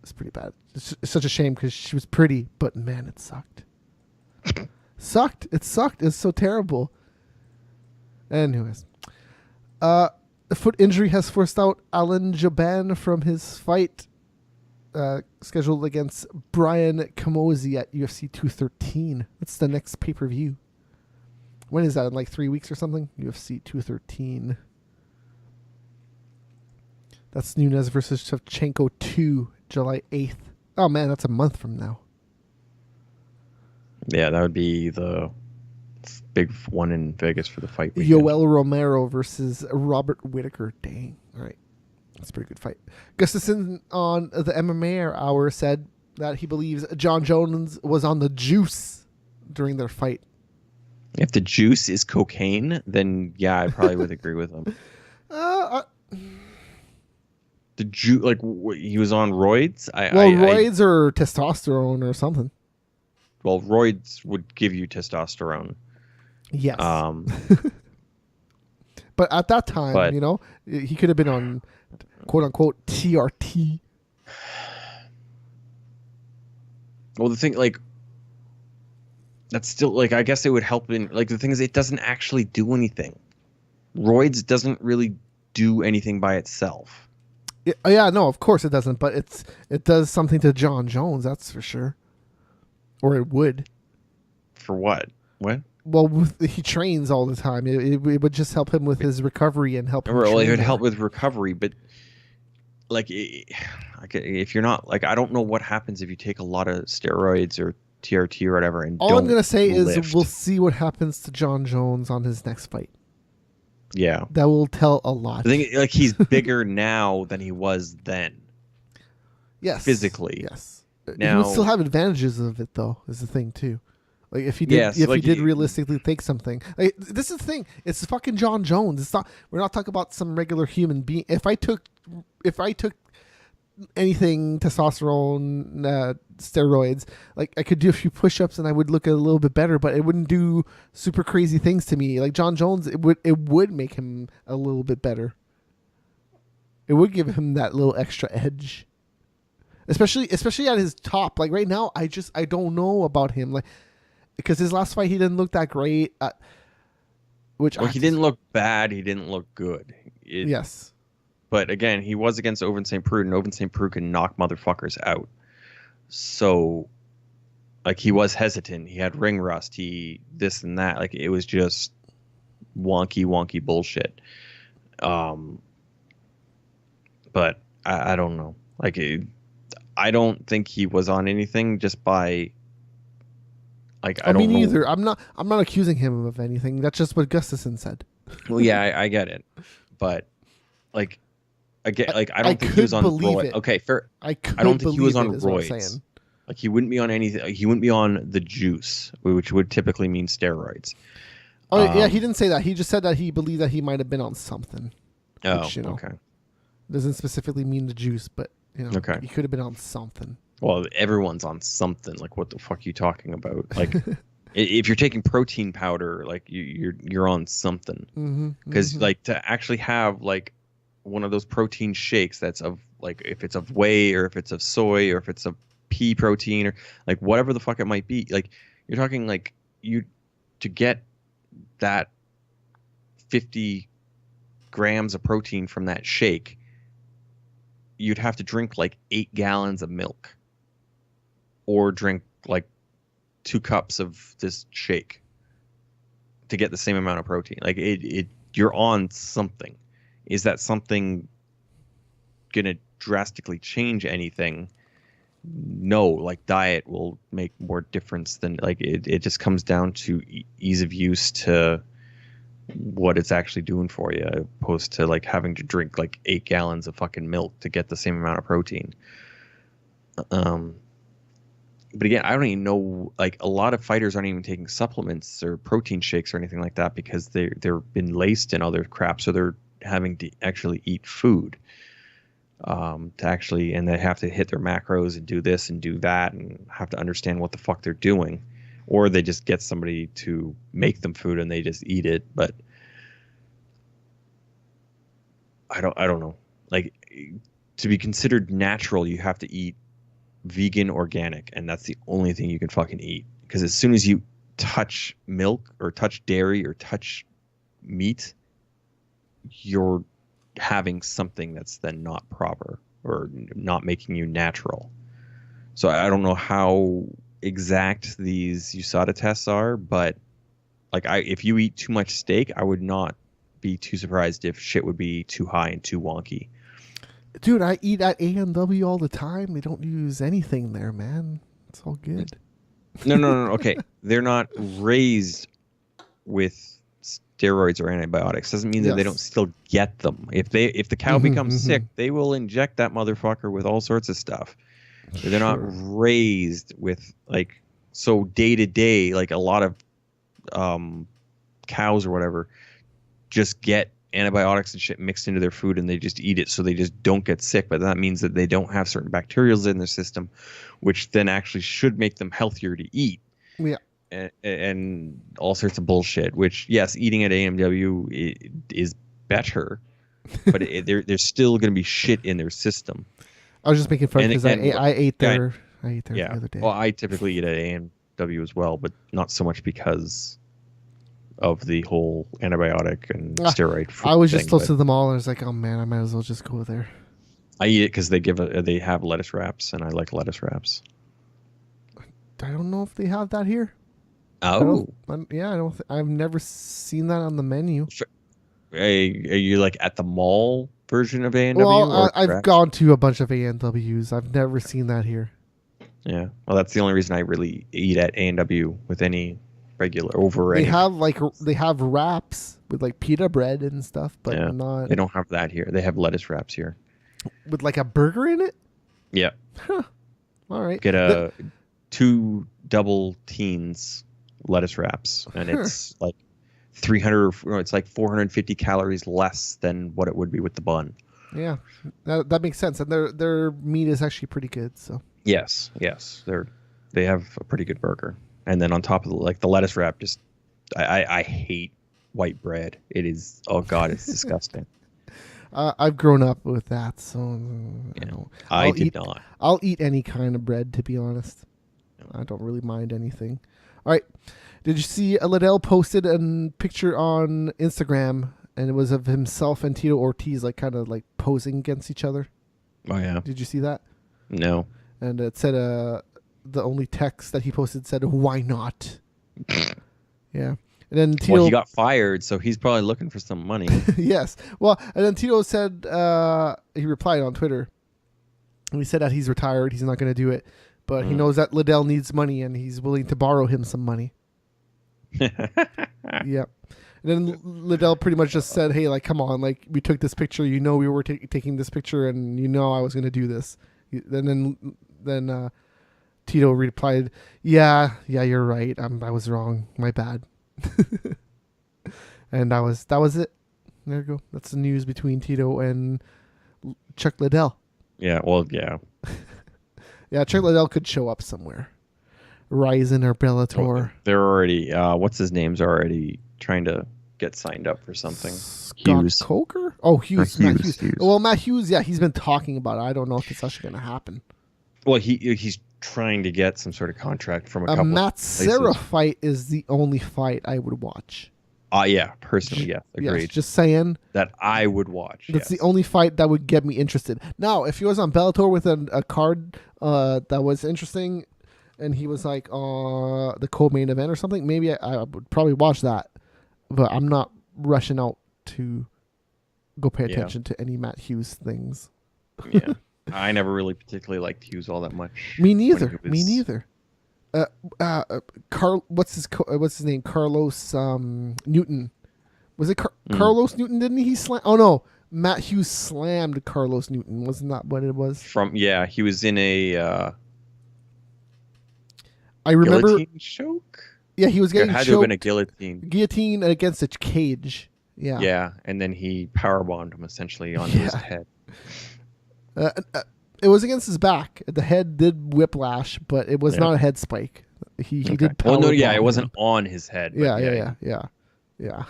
It's pretty bad. It's such a shame because she was pretty, but man, it sucked. It sucked. It's so terrible. Anyways, a foot injury has forced out Alan Jaban from his fight scheduled against Brian Camozzi at UFC 213. That's the next pay-per-view. When is that? In like 3 weeks or something? UFC 213. That's Nunes versus Shevchenko 2, July 8th. Oh man, that's a month from now. Yeah, that would be the big one in Vegas for the fight weekend. Yoel Romero versus Robert Whittaker. Dang. All right. That's a pretty good fight. Gustafsson on the MMA Hour said that he believes John Jones was on the juice during their fight. If the juice is cocaine, then yeah, I probably would agree with him. The juice, like he was on roids. Roids or testosterone or something. Well, roids would give you testosterone. Yes. But at that time, he could have been on quote unquote TRT. Well, the thing, like, that's still, like, I guess it would help in, like, the thing is, it doesn't actually do anything. Roids doesn't really do anything by itself. Yeah, no, of course it doesn't, but it does something to John Jones, that's for sure. Or it would. For what? What? Well, he trains all the time. It would just help him with his recovery and help him. Well, it would help with recovery, but like, if you're not, like, I don't know what happens if you take a lot of steroids or TRT or whatever. And all I'm gonna say lift. is we'll see what happens to John Jones on his next fight. Yeah, that will tell a lot. I think like he's bigger now than he was then. Yes, physically. Yes, now, he would still have advantages of it, though. Is the thing too. Like if he did, he did realistically take something. Like, this is the thing. It's fucking John Jones. It's not. We're not talking about some regular human being. If I took anything, testosterone, steroids, like I could do a few push-ups and I would look a little bit better, but it wouldn't do super crazy things to me. Like John Jones, it would make him a little bit better. It would give him that little extra edge, especially at his top. Like right now, I don't know about him. Like. Because his last fight, he didn't look that great. He didn't look bad. He didn't look good. Yes. But again, he was against Ovince St. Preux, and Ovince St. Preux can knock motherfuckers out. So, like, he was hesitant. He had ring rust. He this and that. Like, it was just wonky bullshit. But I don't know. Like, I don't think he was on anything just by... Like, I don't know. Either. I'm not accusing him of anything. That's just what Gustafsson said. Well, yeah, I get it, but like, again, like I don't think he was on roids. Okay, fair. I don't think he was on roids. Like he wouldn't be on anything. He wouldn't be on the juice, which would typically mean steroids. Oh yeah, he didn't say that. He just said that he believed that he might have been on something. Which, okay. Doesn't specifically mean the juice, but okay. He could have been on something. Well, everyone's on something. Like, what the fuck are you talking about? Like, if you're taking protein powder, like you're on something. Because like to actually have like one of those protein shakes that's of like if it's of whey or if it's of soy or if it's of pea protein or like whatever the fuck it might be, like you're talking like to get that 50 grams of protein from that shake, you'd have to drink like 8 gallons of milk. Or drink like 2 cups of this shake to get the same amount of protein. Like you're on something. Is that something gonna drastically change anything? No, like diet will make more difference than like it just comes down to ease of use to what it's actually doing for you, opposed to like having to drink like 8 gallons of fucking milk to get the same amount of protein. But again, I don't even know, like a lot of fighters aren't even taking supplements or protein shakes or anything like that because they're been laced in other crap. So they're having to actually eat food and they have to hit their macros and do this and do that and have to understand what the fuck they're doing. Or they just get somebody to make them food and they just eat it. But I don't know. Like to be considered natural, you have to eat vegan organic, and that's the only thing you can fucking eat, because as soon as you touch milk or touch dairy or touch meat, you're having something that's then not proper or not making you natural. So I don't know how exact these USADA tests are, but like if you eat too much steak, I would not be too surprised if shit would be too high and too wonky. Dude, I eat at A&W all the time. They don't use anything there, man. It's all good. No. Okay, they're not raised with steroids or antibiotics. Doesn't mean that they don't still get them. If the cow becomes sick, they will inject that motherfucker with all sorts of stuff. They're not raised with like so day to day. Like a lot of cows or whatever just get antibiotics and shit mixed into their food and they just eat it so they just don't get sick. But that means that they don't have certain bacterials in their system, which then actually should make them healthier to eat. Yeah. And all sorts of bullshit, which, yes, eating at AMW is better, but there's still going to be shit in their system. I was just making fun because I ate there. I ate there the other day. Well, I typically eat at AMW as well, but not so much because of the whole antibiotic and steroid. I was just close to them all, and I was like, oh man, I might as well just go there. I eat it because they have lettuce wraps, and I like lettuce wraps. I don't know if they have that here. Oh, I've never seen that on the menu. Are you like at the mall version of A&W? Well, I've gone to a bunch of A&Ws. I've never seen that here. Yeah, well, that's the only reason I really eat at A&W with any regular They have wraps with like pita bread and stuff, but not. They don't have that here. They have lettuce wraps here with like a burger in it. Yeah. Huh. All right. Get two double teens lettuce wraps, and it's like 300. It's like 450 calories less than what it would be with the bun. Yeah, that makes sense, and their meat is actually pretty good. So yes, they have a pretty good burger, and then on top of the lettuce wrap, just I hate white bread. It is, oh god, it's disgusting. I've grown up with that, so I did not. I'll eat any kind of bread, to be honest. I don't really mind anything. All right. Did you see Liddell posted a picture on Instagram, and it was of himself and Tito Ortiz like kind of like posing against each other? Oh yeah. Did you see that? No. And it said the only text that he posted said, "Why not?" Yeah. And then Tito, he got fired, so he's probably looking for some money. Yes. Well, and then Tito said he replied on Twitter, and he said that he's retired, he's not going to do it, but he knows that Liddell needs money, and he's willing to borrow him some money. Yep. And then Liddell pretty much just said, "Hey, like, come on, like, we took this picture. You know, we were taking this picture, and you know, I was going to do this." And then Tito replied, "Yeah, you're right. I was wrong. My bad." And that was it. There you go. That's the news between Tito and Chuck Liddell. Yeah. Well, yeah. Yeah, Chuck Liddell could show up somewhere. Ryzen or Bellator. They're already, what's his name's already trying to get signed up for something. Scott Hughes. Coker? Oh, Hughes. Matt Matt Hughes. Hughes. Well, Matt Hughes, yeah, he's been talking about it. I don't know if it's actually going to happen. Well, he's trying to get some sort of contract from a couple Matt of Serra places. fight is the only fight I would watch. Yeah, personally, yeah, agreed. Yes, just saying. That I would watch. That's the only fight that would get me interested. Now, if he was on Bellator with a card that was interesting, and he was like the co-main event or something, maybe I would probably watch that. But I'm not rushing out to go pay attention to any Matt Hughes things. Yeah, I never really particularly liked Hughes all that much. Me neither. Me neither. What's his name? Carlos Newton. Was it Carlos Newton? Didn't he slam? Oh no, Matt Hughes slammed Carlos Newton. Wasn't that what it was? He was in a. I remember. Guillotine choke. Yeah, he was getting had choked. to have been a guillotine. Guillotine against a cage. Yeah. Yeah, and then he powerbombed him essentially onto his head. It was against his back. The head did whiplash, but it was not a head spike. He did power. Well, no, bomb it wasn't him. on his head. Yeah.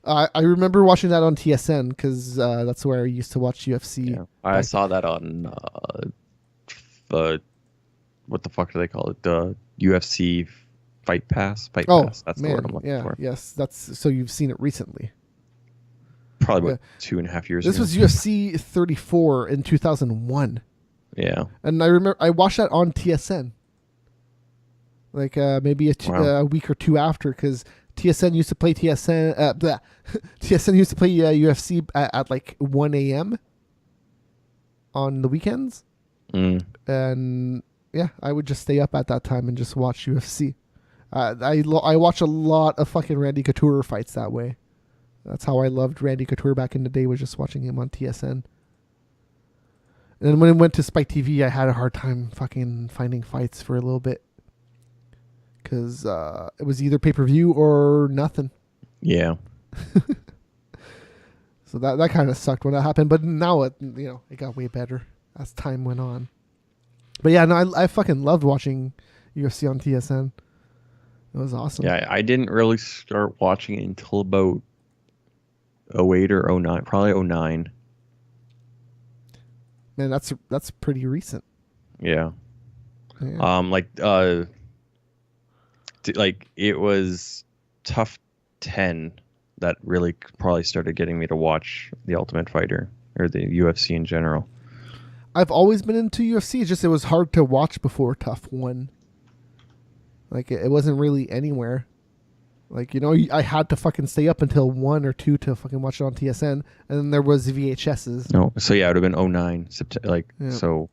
I remember watching that on TSN because that's where I used to watch UFC. Yeah. I saw that on what the fuck do they call it? The UFC Fight Pass. Pass. That's the word I'm looking for. Yes, that's so you've seen it recently. probably about 2.5 years This ago. was UFC 34 in 2001. Yeah. And I remember I watched that on TSN. Like maybe a week or two after, because TSN used to play TSN used to play UFC at like 1 a.m. on the weekends. And yeah, I would just stay up at that time and just watch UFC. I watch a lot of fucking Randy Couture fights that way. That's how I loved Randy Couture back in the day, was just watching him on TSN. And then when it went to Spike TV, I had a hard time fucking finding fights for a little bit. Because it was either pay-per-view or nothing. Yeah. So that kind of sucked when that happened. But now it got way better as time went on. But yeah, no, I fucking loved watching UFC on TSN. It was awesome. Yeah, I didn't really start watching it until about 08 or 09, probably 09. Man, that's pretty recent. Yeah. Like it was TUF 10 that really probably started getting me to watch The Ultimate Fighter or the UFC in general. I've always been into UFC. It's just it was hard to watch before TUF 1. Like it wasn't really anywhere. Like, I had to fucking stay up until 1 or 2 to fucking watch it on TSN, and then there was VHSs. No, so yeah, it would have been 09 September. So.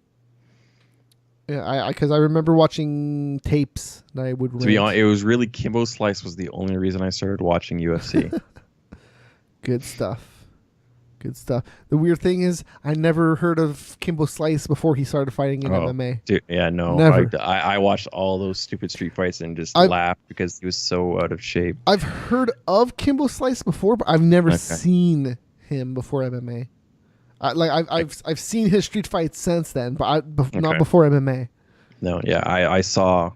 Yeah, because I remember watching tapes that I would rent. To be honest, it was really Kimbo Slice was the only reason I started watching UFC. Good stuff. The weird thing is, I never heard of Kimbo Slice before he started fighting in MMA. Dude, yeah, no. Never. I watched all those stupid street fights and just laughed because he was so out of shape. I've heard of Kimbo Slice before, but I've never seen him before MMA. I've seen his street fights since then, but not before MMA. No, yeah, I saw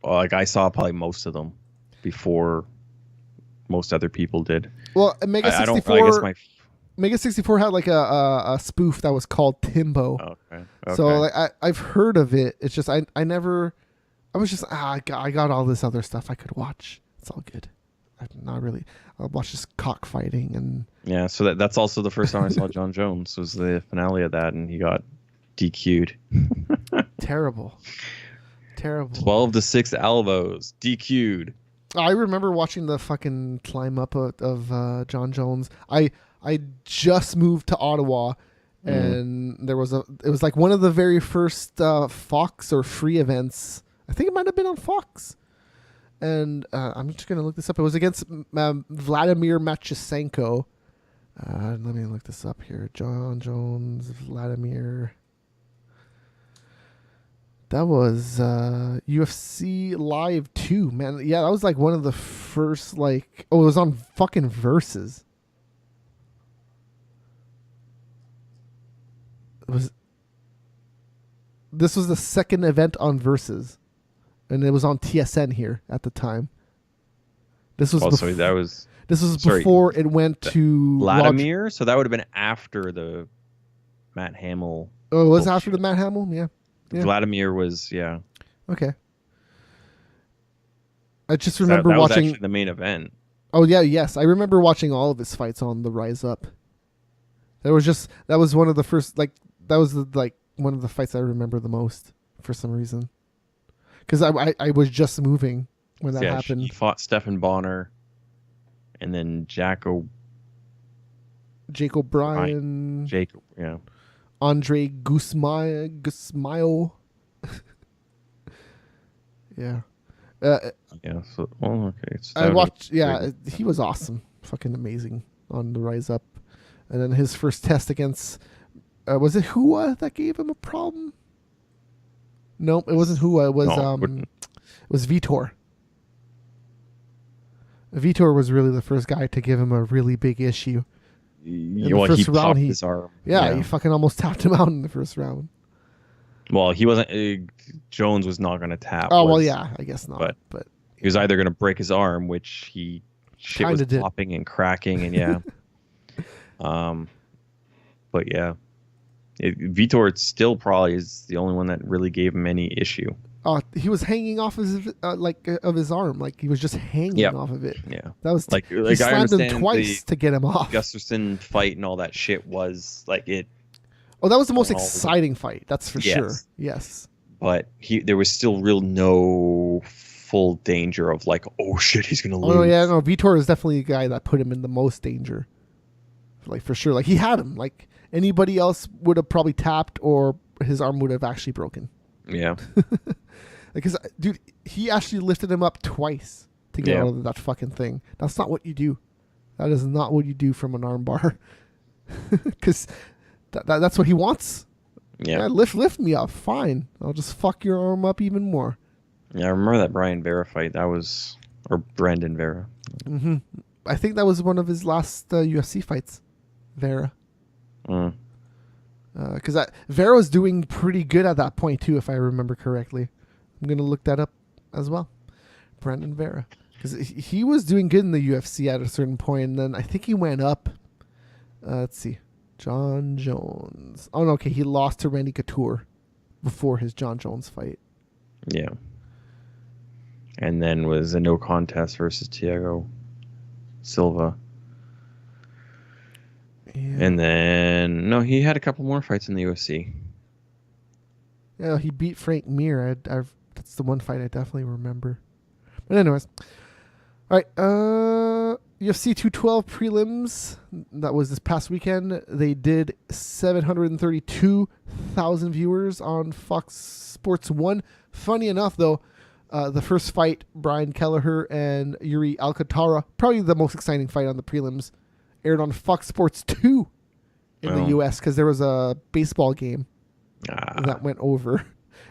probably most of them before most other people did. Well, Mega 64. I guess Mega 64 had like a spoof that was called Timbo. Okay. So like I've heard of it. It's just I was just I got all this other stuff I could watch. It's all good. I'm not really. I'll watch this cockfighting and. Yeah, so that's also the first time I saw John Jones was the finale of that, and he got DQ'd. Terrible. 12-6 elbows, DQ'd. I remember watching the fucking climb up of John Jones. I just moved to Ottawa, and it was like one of the very first Fox or free events. I think it might have been on Fox. And I'm just gonna look this up. It was against Vladimir Machisenko. Let me look this up here. John Jones, Vladimir. That was UFC Live 2, man. Yeah, that was like one of the first, like... Oh, it was on fucking Versus. This was the second event on Versus. And it was on TSN here at the time. This was before it went to Vladimir. So that would have been after the Matt Hamill. Oh, it was after the Matt Hamill. Yeah. Vladimir was Okay. I just remember watching was actually the main event. Oh yeah, yes, I remember watching all of his fights on the Rise Up. That was one of the first one of the fights I remember the most for some reason. Because I was just moving when that happened. He fought Stephan Bonner, and then Jake O'Brien. Yeah. Andre Gusmail. Yeah. Yeah. So, okay. I watched. Yeah, he was awesome. Fucking amazing on the Rise Up, and then his first test against. Was it Hua that gave him a problem? Nope, it wasn't Hua. It was it was Vitor. Vitor was really the first guy to give him a really big issue. He popped his arm. Yeah, he fucking almost tapped him out in the first round. Well, he wasn't. Jones was not going to tap. Oh, well, yeah, I guess not. But he was either going to break his arm, which shit was popping and cracking, and yeah. But yeah, Vitor still probably is the only one that really gave him any issue. He was hanging off his of his arm, like he was just hanging Yep. off of it. Yeah. That was Like he I slammed him understand twice to get him off. Gusterson fight and all that shit was like it. Oh, that was the most all the- exciting fight. That's for Yes. sure. Yes. But there was still no full danger of like, oh shit, he's gonna lose. Oh yeah, no. Vitor is definitely the guy that put him in the most danger. Like for sure. Like he had him. Like anybody else would have probably tapped, or his arm would have actually broken. Yeah. Because dude, he actually lifted him up twice to get Yeah. out of that fucking thing. That's not what you do. That is not what you do from an arm bar. Because that's what he wants. Yeah. Lift me up. Fine. I'll just fuck your arm up even more. Yeah. I remember that Brian Vera fight. Or Brandon Vera. Hmm. I think that was one of his last UFC fights. Vera. Mm. Because Vera was doing pretty good at that point too, if I remember correctly. I'm gonna look that up as well. Brandon Vera, because he was doing good in the UFC at a certain point, and then I think he went up. Let's see, John Jones. Oh no, okay, he lost to Randy Couture before his John Jones fight. Yeah. And then was a no contest versus Thiago Silva. Yeah. And then no, he had a couple more fights in the UFC. Yeah, he beat Frank Mir. That's the one fight I definitely remember. But anyways, all right. UFC 212 prelims. That was this past weekend. They did 732,000 viewers on Fox Sports 1. Funny enough, though, the first fight, Brian Kelleher and Yuri Alcantara, probably the most exciting fight on the prelims, aired on Fox Sports 2 in the U.S. because there was a baseball game that went over,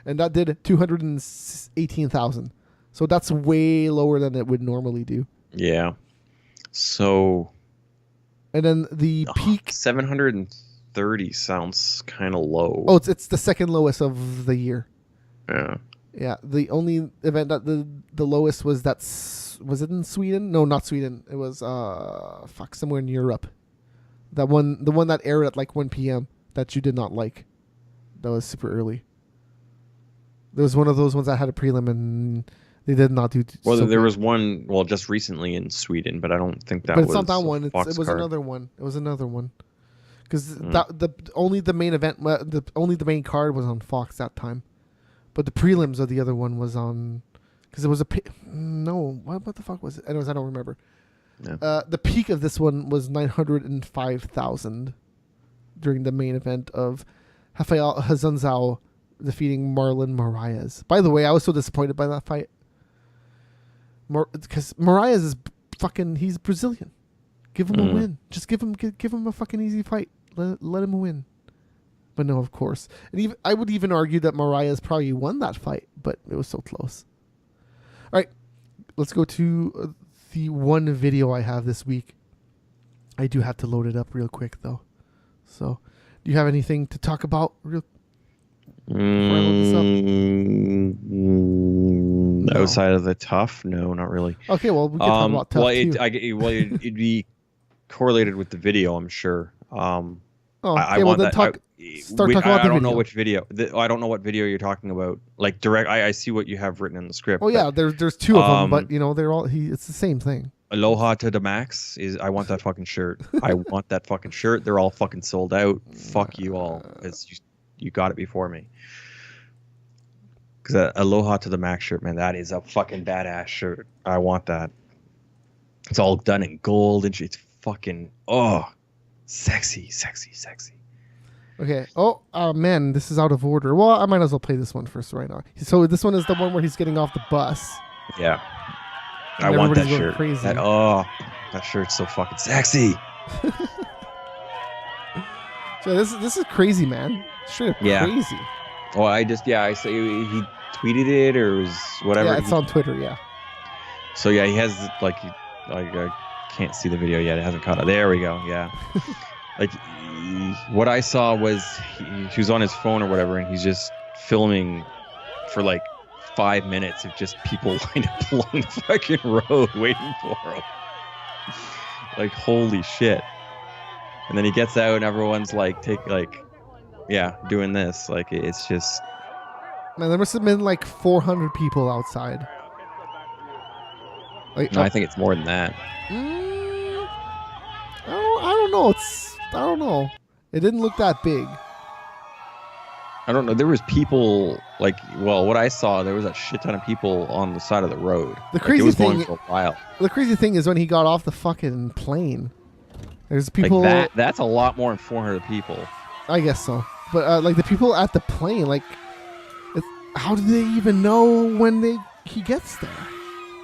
and that did 218,000. So that's way lower than it would normally do. Yeah. So. And then the peak 730 sounds kind of low. Oh, it's the second lowest of the year. Yeah. Yeah. The only event that the lowest was was it in Sweden? No, not Sweden. It was somewhere in Europe. The one that aired at like 1 p.m. that you did not like. That was super early. There was one of those ones that had a prelim and they did not do. Well, so there good. was one. Well, just recently in Sweden, but I don't think that. But it's was not that one. It was card. another one. It was another one. Because only the main event, only the main card was on Fox that time, but the prelims of the other one was on. Because it was what the fuck was it? Anyways, I don't remember. Yeah. The peak of this one was 905,000 during the main event of Rafael Hazanzao defeating Marlon Moraes. By the way, I was so disappointed by that fight. Because Moraes is he's Brazilian. Give him a win. Just give him a fucking easy fight. Let him win. But no, of course. And I would even argue that Moraes probably won that fight, but it was so close. All right, let's go to the one video I have this week. I do have to load it up real quick, though. So, do you have anything to talk about before I load this up? No. Outside of the TUF, no, not really. Okay, well, we can talk about TUF too. It'd be correlated with the video, I'm sure. Start I talking about the don't video. know which video. I don't know what video you're talking about. Like direct, I see what you have written in the script. Oh yeah, there's two of them, but they're all it's the same thing. Aloha to the max I want that fucking shirt. I want that fucking shirt. They're all fucking sold out. Fuck you all. You got it before me. Because Aloha to the max shirt, man, that is a fucking badass shirt. I want that. It's all done in gold and it's fucking sexy. Okay. Oh, man, this is out of order. Well, I might as well play this one first right now. So this one is the one where he's getting off the bus. Yeah. And I want that everybody's going shirt. crazy. That shirt's so fucking sexy. So this is crazy, man. Straight up crazy. Well, I say he tweeted it or was whatever. Yeah, it's on Twitter, yeah. So yeah, he has I can't see the video yet. It hasn't caught up. There we go. Yeah. What I saw was he was on his phone or whatever, and he's just filming for 5 minutes of just people lined up along the fucking road waiting for him. Holy shit. And then he gets out and everyone's doing this. It's just Man, there must have been like 400 people outside. Like, No, I think it's more than that. I don't know. I don't know. It didn't look that big. I don't know. There was people like, well, what I saw, there was a shit ton of people on the side of the road. The Like, crazy it was thing, going for a while. the crazy thing is when he got off the fucking plane. There's people. Like that's a lot more than 400 people. I guess so. But like the people at the plane, like, how do they even know when he gets there?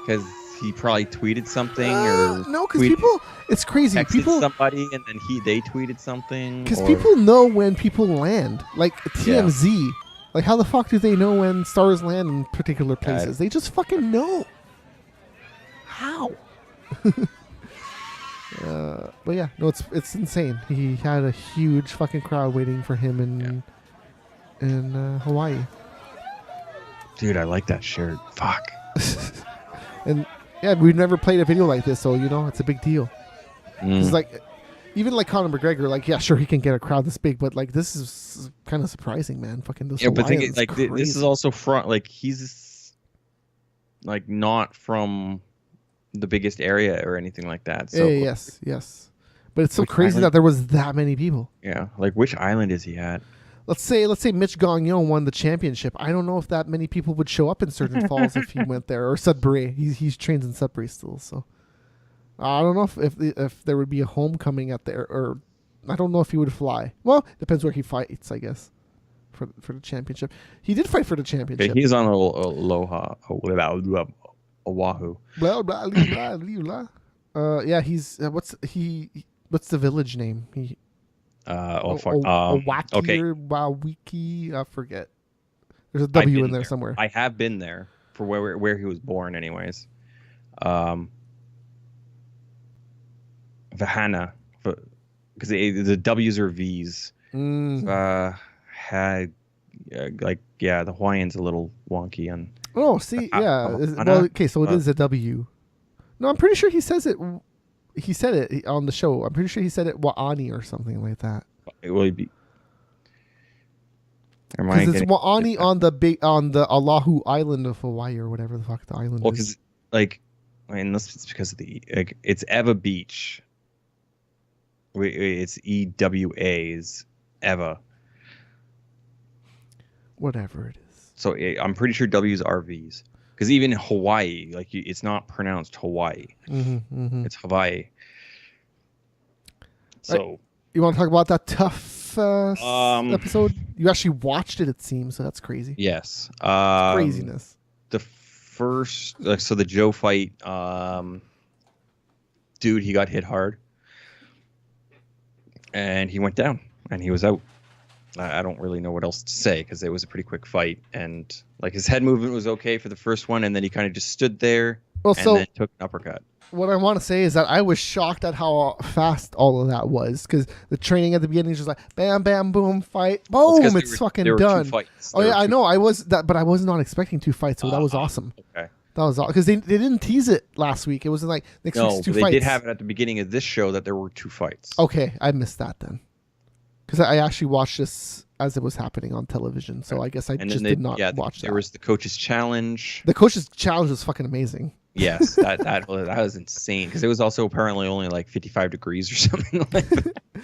Because he probably tweeted something or no, because people. It's crazy. Texted People somebody and then they tweeted something. Because people know when people land, like TMZ. Yeah. Like, how the fuck do they know when stars land in particular places? They just fucking know. How? But yeah, no, it's insane. He had a huge fucking crowd waiting for him in Hawaii. Dude, I like that shirt. Fuck. And yeah, we've never played a video like this, so it's a big deal. It's like, even like Conor McGregor, like, yeah, sure, he can get a crowd this big, but like this is kind of surprising, man. Fucking those but Hawaiians, like this is also from like he's like not from the biggest area or anything like that. So yes, but it's so which crazy island? that there was that many people. Yeah, like which island is he at? Let's say Mitch Gagnon won the championship. I don't know if that many people would show up in Surgeon Falls if he went there, or Sudbury. He's trained in Sudbury still, so I don't know if there would be a homecoming at there, or I don't know if he would fly. Well, depends where he fights, I guess, for the championship. He did fight for the championship. Okay, he's on Oahu. Blah, blah, blah, blah, blah. Yeah, he's what's the village name? Owaki okay. or Wawiki, I forget. There's a W in there somewhere. I have been there for where he was born, anyways. Vahana, because the W's are V's. The Hawaiian's a little wonky on. Oh, see, yeah. Well, okay, so it is a W. No, I'm pretty sure he says it. He said it on the show. I'm pretty sure he said it Wa'ani or something like that. It will be. Because it's Wa'ani on the Oahu Island of Hawaii or whatever the fuck the island is. Well, because unless it's because of it's Eva Beach. It's EWA's Eva. Whatever it is. So I'm pretty sure W's are V's. Because even in Hawaii, it's not pronounced Hawaii. It's Hawaii. So you want to talk about that TUF episode? You actually watched it seems, so that's crazy. Yes. Craziness. The first, so the Joe fight, dude, he got hit hard. And he went down. And he was out. I don't really know what else to say because it was a pretty quick fight, and his head movement was okay for the first one, and then he kind of just stood there and then took an uppercut. What I want to say is that I was shocked at how fast all of that was, because the training at the beginning was just like bam, bam, boom, fight, boom, it's fucking done. Oh yeah, I know. I was but I was not expecting 2 fights, so that was awesome. Okay. That was awesome because they didn't tease it last week. It wasn't like next week's 2 fights. They did have it at the beginning of this show that there were 2 fights. Okay, I missed that then. Because I actually watched this as it was happening on television, so I guess I did not watch that. There was the coach's challenge. The coach's challenge was fucking amazing. Yes, that was insane because it was also apparently only like 55 degrees or something like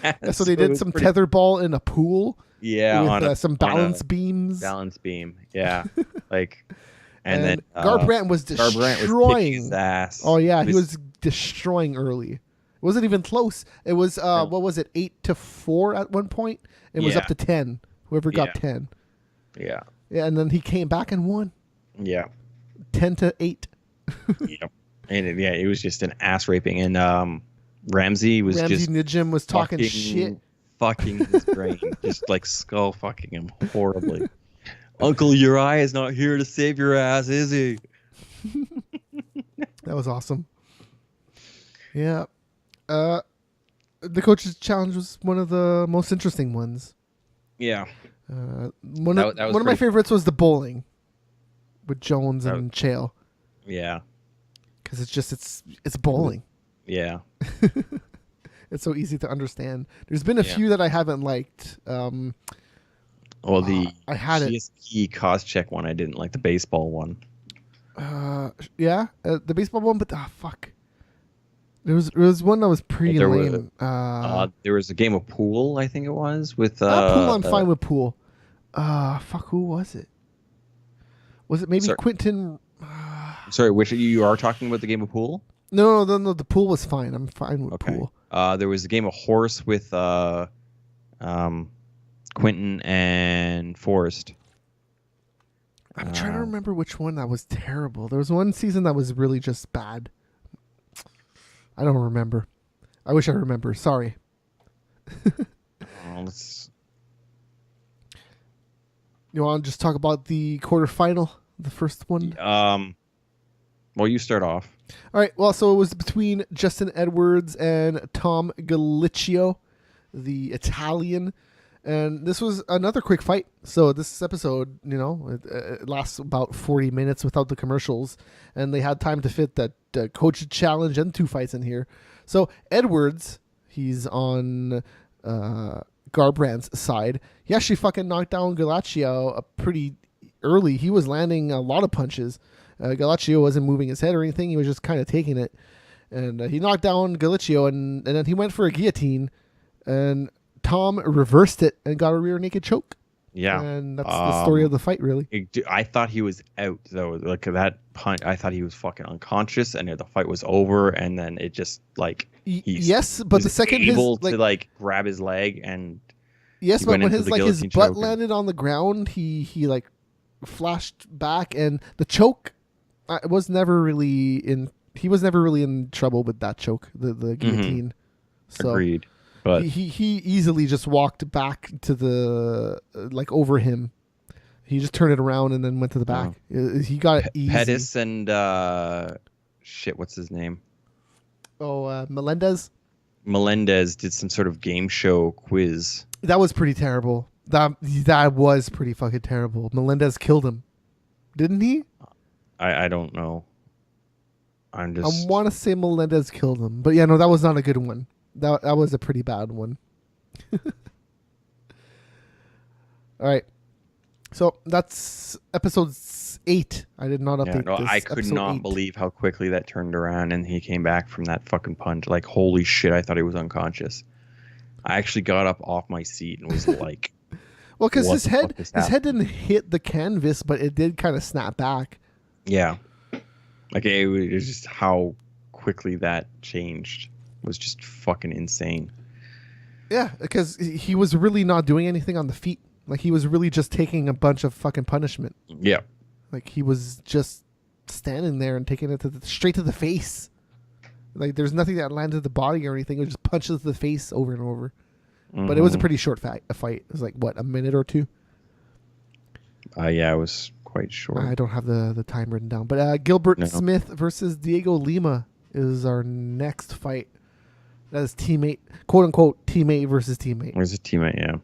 that. So they did some tetherball in a pool. Yeah, with some balance beams. Balance beam, yeah, and then Garbrandt was destroying his ass. Oh yeah, he was destroying early. It wasn't even close. It was what was it, 8-4 at one point? It was up to 10. Whoever got 10. Yeah. Yeah, and then he came back and won. Yeah. 10-8. Yeah. And it was just an ass raping, and Ramsey Nijim was talking shit, fucking his brain, just like skull fucking him horribly. Uncle Uriah is not here to save your ass, is he? That was awesome. Yeah. The coach's challenge was one of the most interesting ones. Yeah. One of my favorites was the bowling with Jones and Chael. Yeah. Because it's bowling. Yeah. It's so easy to understand. There's been a few that I haven't liked. Well, the I had it. GSP cost check one, I didn't like the baseball one. Yeah, the baseball one, but fuck. There was one that was pretty There lame. there was a game of pool, I think it was, with Pool. I'm fine with pool. Fuck. Who was it? Was it maybe Sorry. Quentin? Sorry, which you are talking about the game of pool? No. The pool was fine. I'm fine with Okay. pool. There was a game of horse with Quentin and Forrest. I'm trying to remember which one that was terrible. There was one season that was really just bad. I don't remember. I wish I remember. Sorry. You want to just talk about the quarterfinal, the first one? Well, you start off. All right. Well, so it was between Justin Edwards and Tom Galicchio, the Italian. And this was another quick fight. So this episode, it lasts about 40 minutes without the commercials. And they had time to fit that coach challenge and 2 fights in here. So Edwards, he's on Garbrandt's side. He actually fucking knocked down Galicchio pretty early. He was landing a lot of punches. Galicchio wasn't moving his head or anything. He was just kind of taking it. And he knocked down Galicchio, and then he went for a guillotine. And Tom reversed it and got a rear naked choke. Yeah. And that's the story of the fight, really. I thought he was out, though. Like, that punch, I thought he was fucking unconscious, and the fight was over, and then it just, like... Yes, but the second able to grab his leg, and... Yes, but when his butt landed on the ground, he flashed back, and the choke was never really in... He was never really in trouble with that choke, the guillotine. Mm-hmm. So Agreed. But he easily just walked back to the over him. He just turned it around and then went to the back. He got it easy. Pettis and what's his name? Melendez. Melendez did some sort of game show quiz. That was pretty terrible. That was pretty fucking terrible. Melendez killed him, didn't he? I don't know. I want to say Melendez killed him, but yeah, no, that was not a good one. That was a pretty bad one. All right. So that's episode 8. I did not update this. I could not believe how quickly that turned around and he came back from that fucking punch. Like, holy shit, I thought he was unconscious. I actually got up off my seat and was like... Well, because his head didn't hit the canvas, but it did kind of snap back. Yeah. Like, it was just how quickly that changed. Was just fucking insane. Yeah, because he was really not doing anything on the feet. Like, he was really just taking a bunch of fucking punishment. Yeah. Like, he was just standing there and taking it straight to the face. Like, there's nothing that landed the body or anything. It was just punches to the face over and over. Mm-hmm. But it was a pretty short fight. It was like, what, a minute or 2? Yeah, it was quite short. I don't have the time written down. But Gilbert Smith versus Diego Lima is our next fight. That is teammate, quote unquote, teammate versus teammate. There's a teammate, yeah.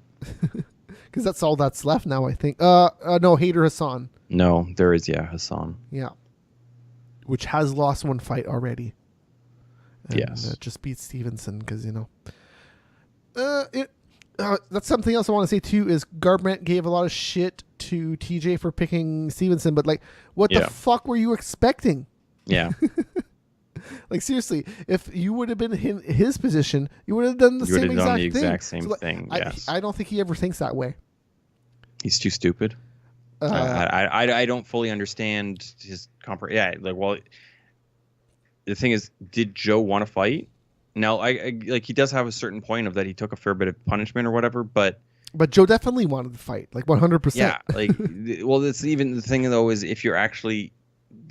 Because that's all that's left now, I think. No, Hader Hassan. No, there is, Hassan. Yeah. Which has lost one fight already. And, yes. Just beat Stevenson because, that's something else I want to say too is Garbrandt gave a lot of shit to TJ for picking Stevenson, but like, what the fuck were you expecting? Yeah. Like, seriously, if you would have been in his position, you would have done the exact same thing. Yes. I don't think he ever thinks that way. He's too stupid. I don't fully understand his Yeah, like, well, the thing is, did Joe want to fight? Now, I like, he does have a certain point of that he took a fair bit of punishment or whatever, but Joe definitely wanted to fight, like 100%. Yeah, like, well, that's even the thing though, is if you're actually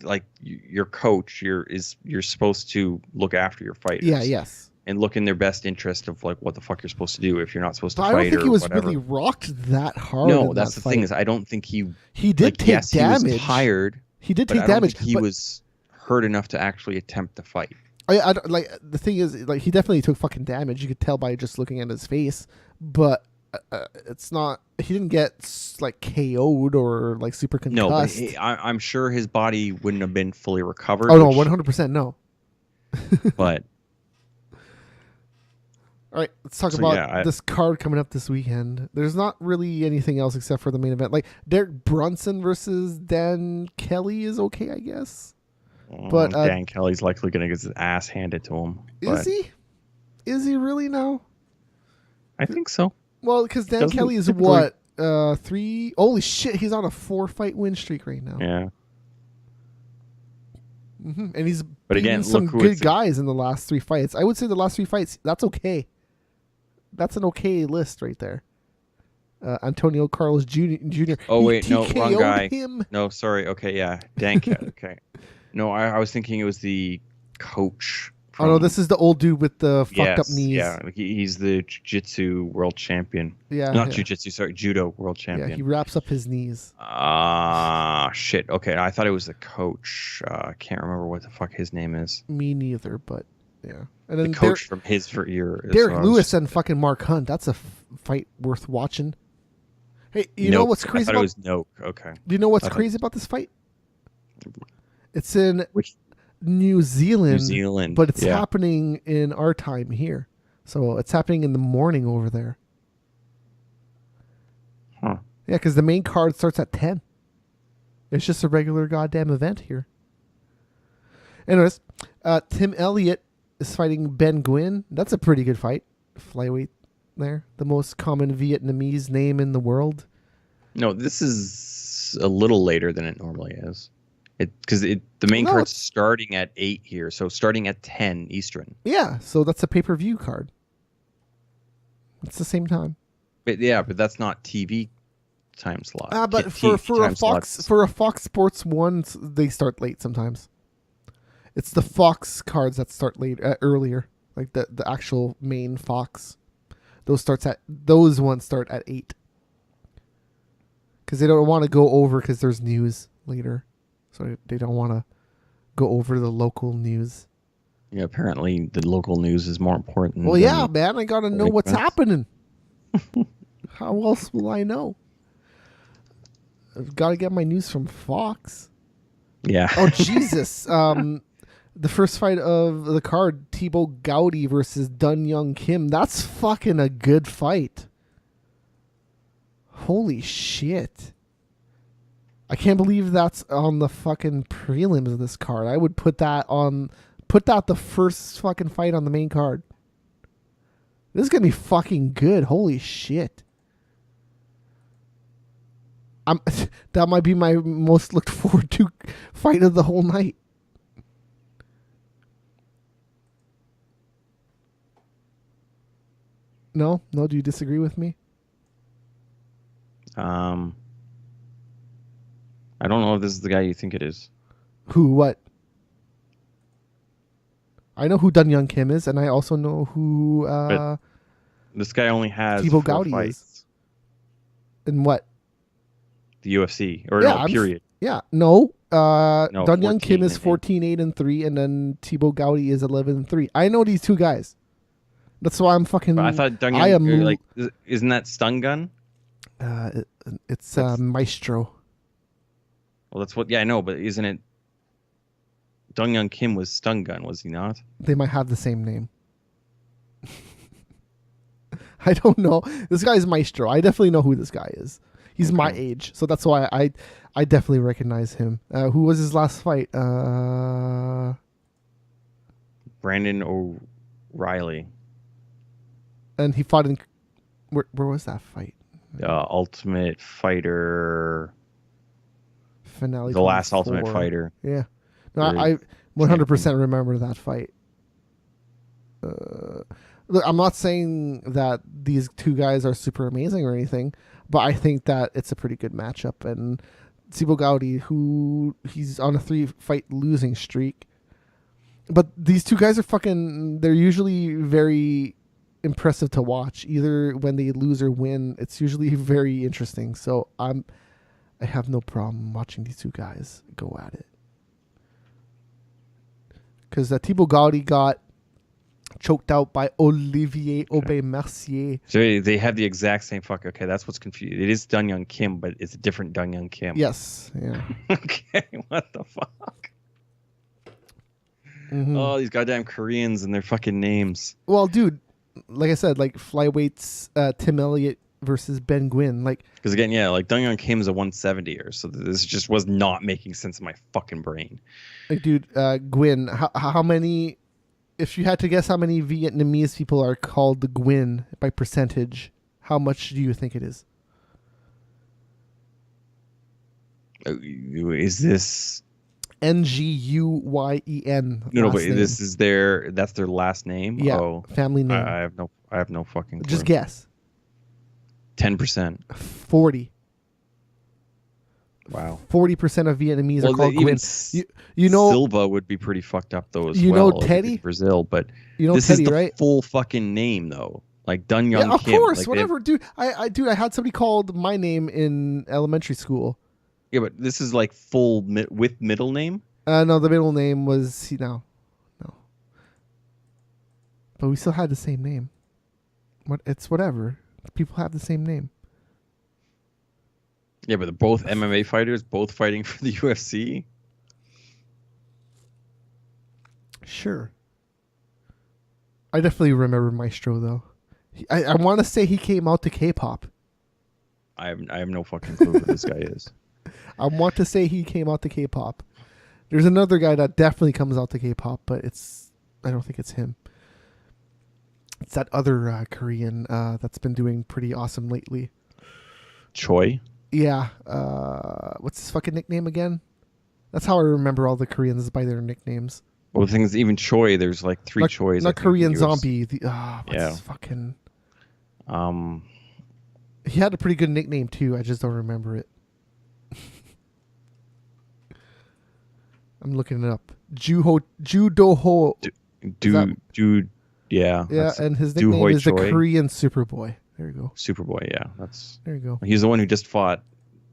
like your coach, you're supposed to look after your fighters. Yeah, yes. And look in their best interest of like what the fuck you're supposed to do if you're not supposed to fight. I don't think he was whatever. really rocked that hard. No, that's the thing is I don't think he did take damage. He was tired. He did take damage. He was hurt enough to actually attempt to fight. I like, the thing is, like, he definitely took fucking damage. You could tell by just looking at his face, but it's not. He didn't get like KO'd or like super concussed. No, but I'm sure his body wouldn't have been fully recovered. Oh no, 100% no. But All right, let's talk So, about yeah, this card coming up this weekend. There's not really anything else except for the main event. Like Derek Brunson versus Dan Kelly is okay, I guess. But Dan Kelly's likely going to get his ass handed to him. Is he? Is he really now? I think so. Well, because Dan Kelly is typically- what 3. Holy shit, he's on a 4-fight win streak right now. Yeah. And he's But again, beaten some look who good it's- guys in the last 3 fights. I would say the last 3 fights, that's okay. That's an okay list right there. Antonio Carlos Jr. Oh, He wait, no, wrong TKO'd guy. him. No, sorry. Okay, yeah. Dan Kelly. Okay. No, I was thinking it was the coach. Oh no, this is the old dude with the fucked up knees. Yeah, he's the jiu-jitsu world champion. Yeah, Not yeah. jiu-jitsu, sorry, judo world Yeah, champion. he wraps up his knees. Shit. Okay, I thought it was the coach. I can't remember what the fuck his name is. Me neither, but yeah. And The then coach from his year. Derek Lewis and fucking Mark Hunt. That's a fight worth watching. Hey, you know what's crazy I thought about? it was Noke. Okay. Do you know what's I thought- crazy about this fight? It's in Which New Zealand, New Zealand? but it's yeah. happening in our time here. So it's happening in the morning over there. Huh. Yeah, because the main card starts at 10. It's just a regular goddamn event here. Anyways, Tim Elliott is fighting Ben Nguyen. That's a pretty good fight. Flyweight there. The most common Vietnamese name in the world. No, this is a little later than it normally is. Because the main No, card's it's- starting at 8 here, so starting at 10 Eastern. Yeah, so that's a pay-per-view card. It's the same time. But yeah, but that's not TV time slot. But TV for a time Fox slots. for a Fox Sports 1, they start late sometimes. It's the Fox cards that start late earlier, like the actual main Fox. Those ones start at 8. Because they don't want to go over because there's news later, so they don't want to go over the local news. Yeah, apparently the local news is more important. Well, than- yeah, man, I gotta know makes what's sense. happening. How else will I know? I've got to get my news from Fox. Yeah. Oh Jesus! The first fight of the card, Thibaut Gowdy versus Dun Young Kim. That's fucking a good fight. Holy shit! I can't believe that's on the fucking prelims of this card. I would put that the first fucking fight on the main card. This is gonna be fucking good. Holy shit! That might be my most looked forward to fight of the whole night. No, do you disagree with me? I don't know if this is the guy you think it is. Who? What? I know who Dun Young Kim is, and I also know who This guy only has Thibaut 4 Gowdy fights. is. And what? The UFC or Yeah, no, period. Yeah, no. No, Dun Young Kim 14 is and 14-8-3, and then Thibaut Gowdy is 11-3. I know these two guys. That's why I'm fucking. But I thought Dung I am like isn't that Stun Gun? It's That's- Maestro. Well, that's what. Yeah, I know, but isn't it? Dong Young Kim was Stun Gun, was he not? They might have the same name. I don't know. This guy's Maestro. I definitely know who this guy is. He's my age, so that's why I definitely recognize him. Who was his last fight? Brandon O'Reilly, And he fought in. Where was that fight? Ultimate Fighter, Finale. the last 24. Ultimate Fighter. Yeah. No, Very I 100% remember that fight. Look, I'm not saying that these two guys are super amazing or anything, but I think that it's a pretty good matchup. And Thibaut Gowdy, he's on a 3-fight losing streak. But these two guys they're usually very impressive to watch. Either when they lose or win, it's usually very interesting. So I have no problem watching these two guys go at it. Because Thibaut Gowdy got choked out by Olivier Aubin-Mercier. So they have the exact same Okay, that's what's confusing. It is Dun Young Kim, but it's a different Dun Young Kim. Yes. Yeah. Okay, what the fuck? Mhm. Oh, these goddamn Koreans and their fucking names. Well, dude, like I said, like flyweights, Tim Elliott versus Ben Gwynn. Like, Because again, yeah, like Dong Young Kim's a 170er, so this just was not making sense in my fucking brain. dude, Gwynn. How many? If you had to guess how many Vietnamese people are called the Gwyn by percentage, how much do you think it is? Is this Nguyen? no? But this is that's their last name. Yeah, Oh, family name. I have no fucking clue. Just guess. 10%. 40. Wow. 40% of Vietnamese are called Gwyn. You know, Silva would be pretty fucked up though as you well. know Teddy? Brazil, but you know this Teddy, is the right? full fucking name though. Like Dong Young Yeah, of Kim. course, like whatever, dude. I had somebody called my name in elementary school. Yeah, but this is like full with middle name. No, the middle name was no, but we still had the same name. It's whatever. People have the same name. Yeah, but they're both MMA fighters, both fighting for the UFC. Sure. I definitely remember Maestro though. I want to say he came out to K-pop. I have no fucking clue who this guy is. I want to say he came out to K-pop. There's another guy that definitely comes out to K-pop, but I don't think it's him. It's that other Korean that's been doing pretty awesome lately. Choi? Yeah. What's his fucking nickname again? That's how I remember all the Koreans, by their nicknames. Well, the thing is, even Choi, there's like three Chois. Not Korean Zombie. What's Yeah. his fucking... He had a pretty good nickname too. I just don't remember it. I'm looking it up. Judoho. Dude, yeah. Yeah, and his nickname is the Korean Superboy. There you go. Superboy, yeah. There you go. He's the one who just fought.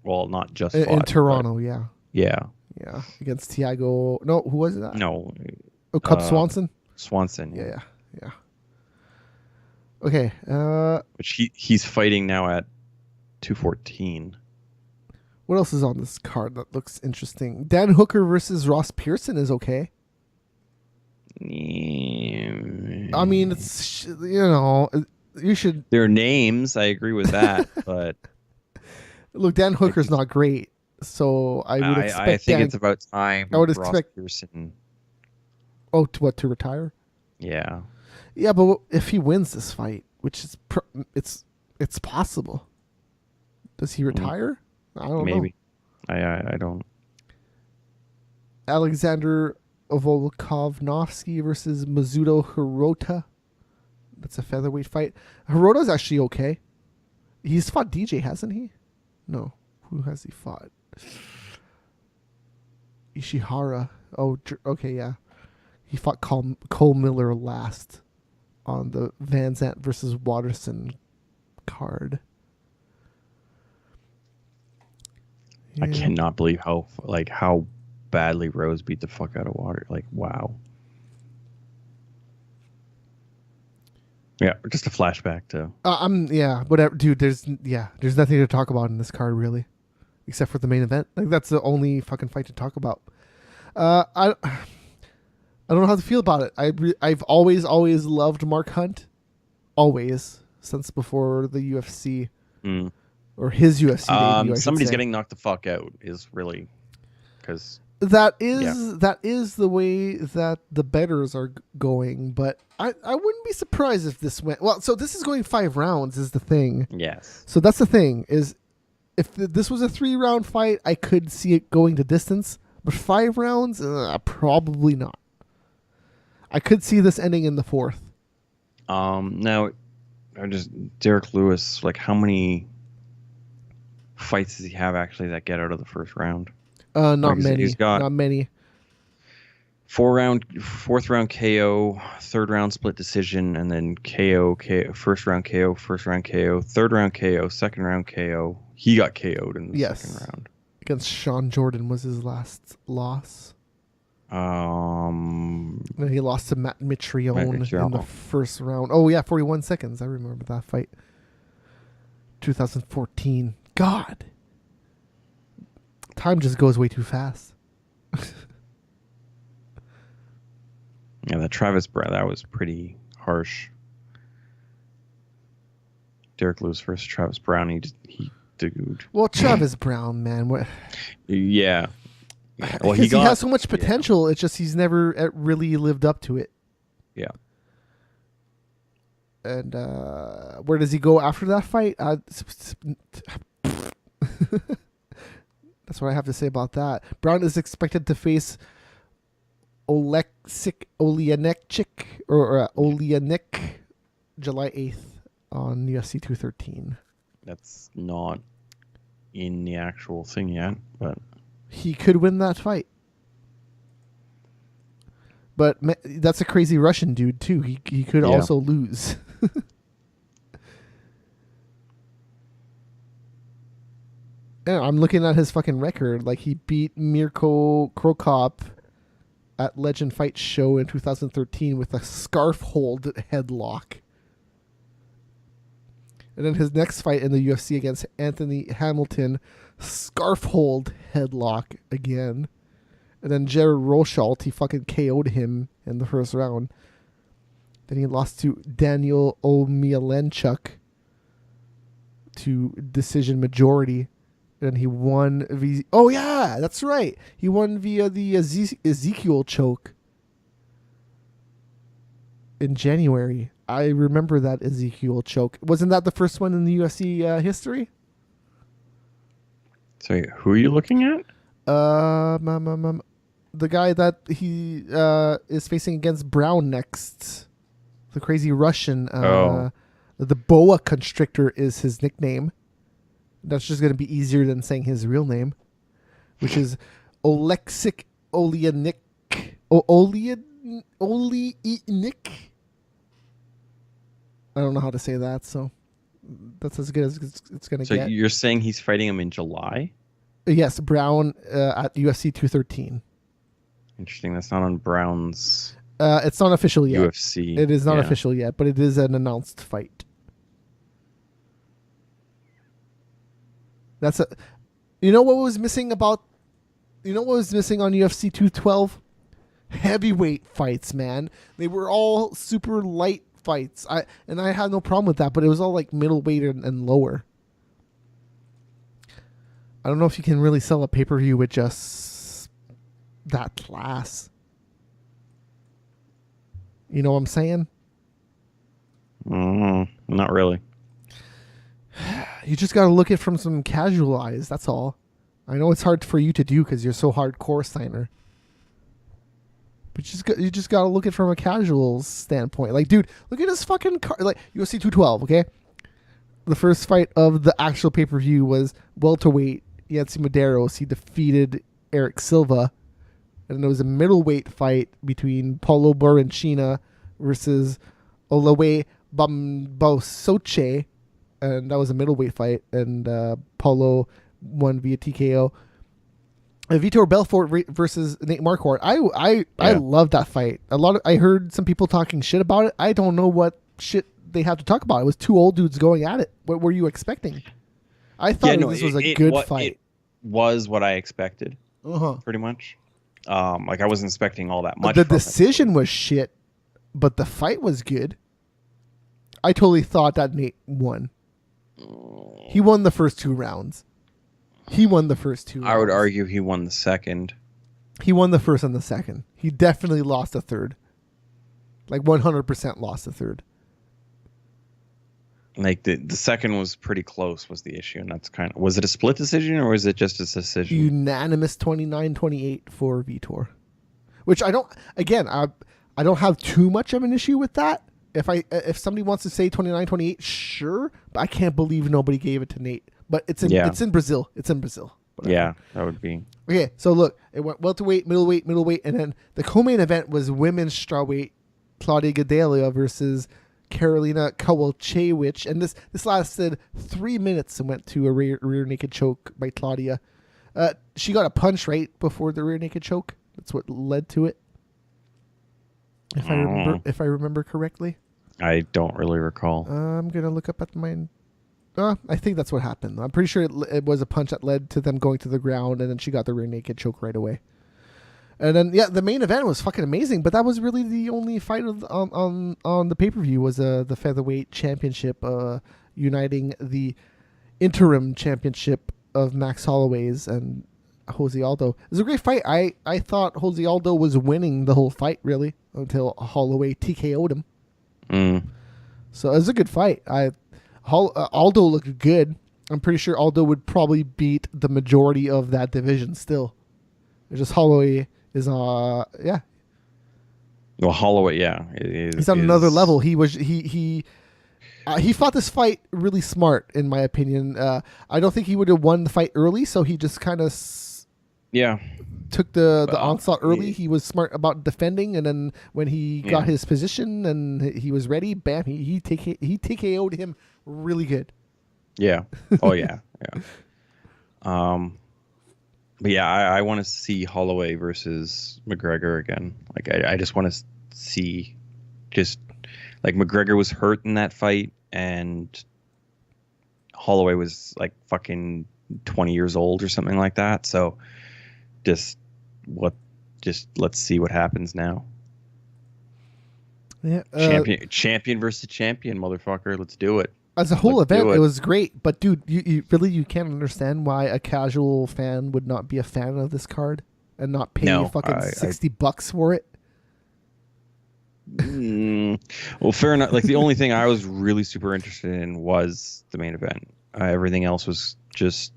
Well, not just fought in Toronto. Yeah. Yeah. Yeah, against Thiago. No, who was that? No. Oh, Cub Swanson. Swanson. Yeah. Okay. Which he's fighting now at 214. What else is on this card that looks interesting? Dan Hooker versus Ross Pearson is okay. I mean, it's you should. Their names, I agree with that, but look, Dan Hooker's not great, so I would expect. I think it's about time. I would Ross expect Pearson. Oh, to retire? Yeah. Yeah, but if he wins this fight, which is it's possible, does he retire? I don't know. Maybe. I don't. Alexander Volkanovski versus Mizuto Hirota. That's a featherweight fight. Hirota's actually okay. He's fought DJ, hasn't he? No. Who has he fought? Ishihara. Oh, okay, yeah. He fought Cole Miller last on the Van Zant versus Watterson card. Yeah. I cannot believe how badly Rose beat the fuck out of Water. Like, wow. Yeah, just a flashback to. Whatever, dude. There's nothing to talk about in this card really, except for the main event. Like that's the only fucking fight to talk about. I don't know how to feel about it. I've always loved Mark Hunt, always since before the UFC or his UFC debut. Somebody's getting knocked the fuck out is really because. That is the way that the bettors are going, but I wouldn't be surprised if this went well. So this is going 5 rounds is the thing. Yes. So that's the thing is, if this was a 3-round fight, I could see it going to distance, but 5 rounds, probably not. I could see this ending in the 4th. Now, Derek Lewis. Like, how many fights does he have actually that get out of the first round? Not many. He's got not many. 4th round KO, 3rd round split decision, and then KO, 1st round KO, 1st round KO, 3rd round KO, 2nd round KO. He got KO'd in the 2nd round. Against Sean Jordan was his last loss. And he lost to Matt Mitrione in the 1st round. Oh yeah, 41 seconds. I remember that fight. 2014. God. Time just goes way too fast. Yeah, that Travis Brett, that was pretty harsh. Derek Lewis versus Travis Brown. Dude. Well, Travis Brown, man. What? Yeah. Well, he has so much potential. It's just he's never really lived up to it. Yeah. And where does he go after that fight? That's what I have to say about that. Brown is expected to face Oleksiy Oleinik July 8th on UFC 213. That's not in the actual thing yet, but he could win that fight. But that's a crazy Russian dude too. He could also lose. Yeah, I'm looking at his fucking record. Like, he beat Mirko Krokop at Legend Fight Show in 2013 with a scarf hold headlock. And then his next fight in the UFC against Anthony Hamilton, scarf hold headlock again. And then Jared Rosholt, he fucking KO'd him in the first round. Then he lost to Daniel Omielanchuk to decision majority. And he won oh yeah, that's right. He won via the Ezekiel choke in January. I remember that Ezekiel choke. Wasn't that the first one in the UFC history? So who are you looking at? The guy that he is facing against Brown next. The crazy Russian. The Boa Constrictor is his nickname. That's just going to be easier than saying his real name, which is Oleksiy Oleinik. Oleinik. I don't know how to say that, so that's as good as it's going to get. So you're saying he's fighting him in July? Yes, Brown at UFC 213. Interesting. That's not on Brown's. It's not official yet. UFC. It is not official yet, but it is an announced fight. You know what was missing on UFC 212? Heavyweight fights, man. They were all super light fights. I had no problem with that, but it was all like middleweight and lower. I don't know if you can really sell a pay-per-view with just that class. You know what I'm saying? Not really. You just got to look at it from some casual eyes. That's all. I know it's hard for you to do because you're so hardcore, Steiner. But you just got to look at it from a casual standpoint. Like, dude, look at this fucking card. Like, UFC 212, okay? The first fight of the actual pay-per-view was welterweight Yancy Medeiros. He defeated Eric Silva. And there was a middleweight fight between Paulo Borrachina versus Olawe Bambosoche. And that was a middleweight fight, and Paulo won via TKO. Vitor Belfort versus Nate Marquardt. I love that fight. I heard some people talking shit about it. I don't know what shit they have to talk about. It was two old dudes going at it. What were you expecting? I thought this was a good fight. It was what I expected, pretty much. Like, I wasn't expecting all that much. The decision was shit, but the fight was good. I totally thought that Nate won. He won the first two rounds. I would argue he won the second. He won the first and the second. He definitely lost the third. Like 100% lost the third. Like the second was pretty close was the issue, and that's was it a split decision or was it just a decision? Unanimous 29-28 for Vitor. Which I don't have too much of an issue with that. If somebody wants to say 29-28, sure, but I can't believe nobody gave it to Nate. But it's in Brazil. It's in Brazil. Yeah, that would be. Okay, so look, it went welterweight, middleweight, and then the co-main event was women's strawweight, Claudia Gadelha versus Karolina Kowalkiewicz, and this lasted 3 minutes and went to a rear naked choke by Claudia. She got a punch right before the rear naked choke. That's what led to it. If I remember correctly. I don't really recall. I'm gonna look up at mine. I think that's what happened. I'm pretty sure it was a punch that led to them going to the ground, and then she got the rear naked choke right away. And then the main event was fucking amazing, but that was really the only fight on the pay per view was the featherweight championship. uniting the interim championship of Max Holloway's and Jose Aldo. It was a great fight. I thought Jose Aldo was winning the whole fight, really, until Holloway TKO'd him. So it was a good fight. Aldo looked good. I'm pretty sure Aldo would probably beat the majority of that division still. It's just Holloway is yeah. Well, Holloway, yeah, he's on another level. He fought this fight really smart, in my opinion. I don't think he would have won the fight early, so he just kind of took the onslaught early. He was smart about defending, and then when he got his position and he was ready, bam, he TKO'd him really good. Yeah. Oh yeah. But yeah, I want to see Holloway versus McGregor again. Like I just want to see, just like McGregor was hurt in that fight, and Holloway was like fucking 20 years old or something like that. So let's see what happens now. Yeah. Champion versus champion, motherfucker. Let's do it. As a whole event, it was great. But dude, you can't understand why a casual fan would not be a fan of this card and not pay fucking $60 for it. Well, fair enough. Like the only thing I was really super interested in was the main event. Everything else was just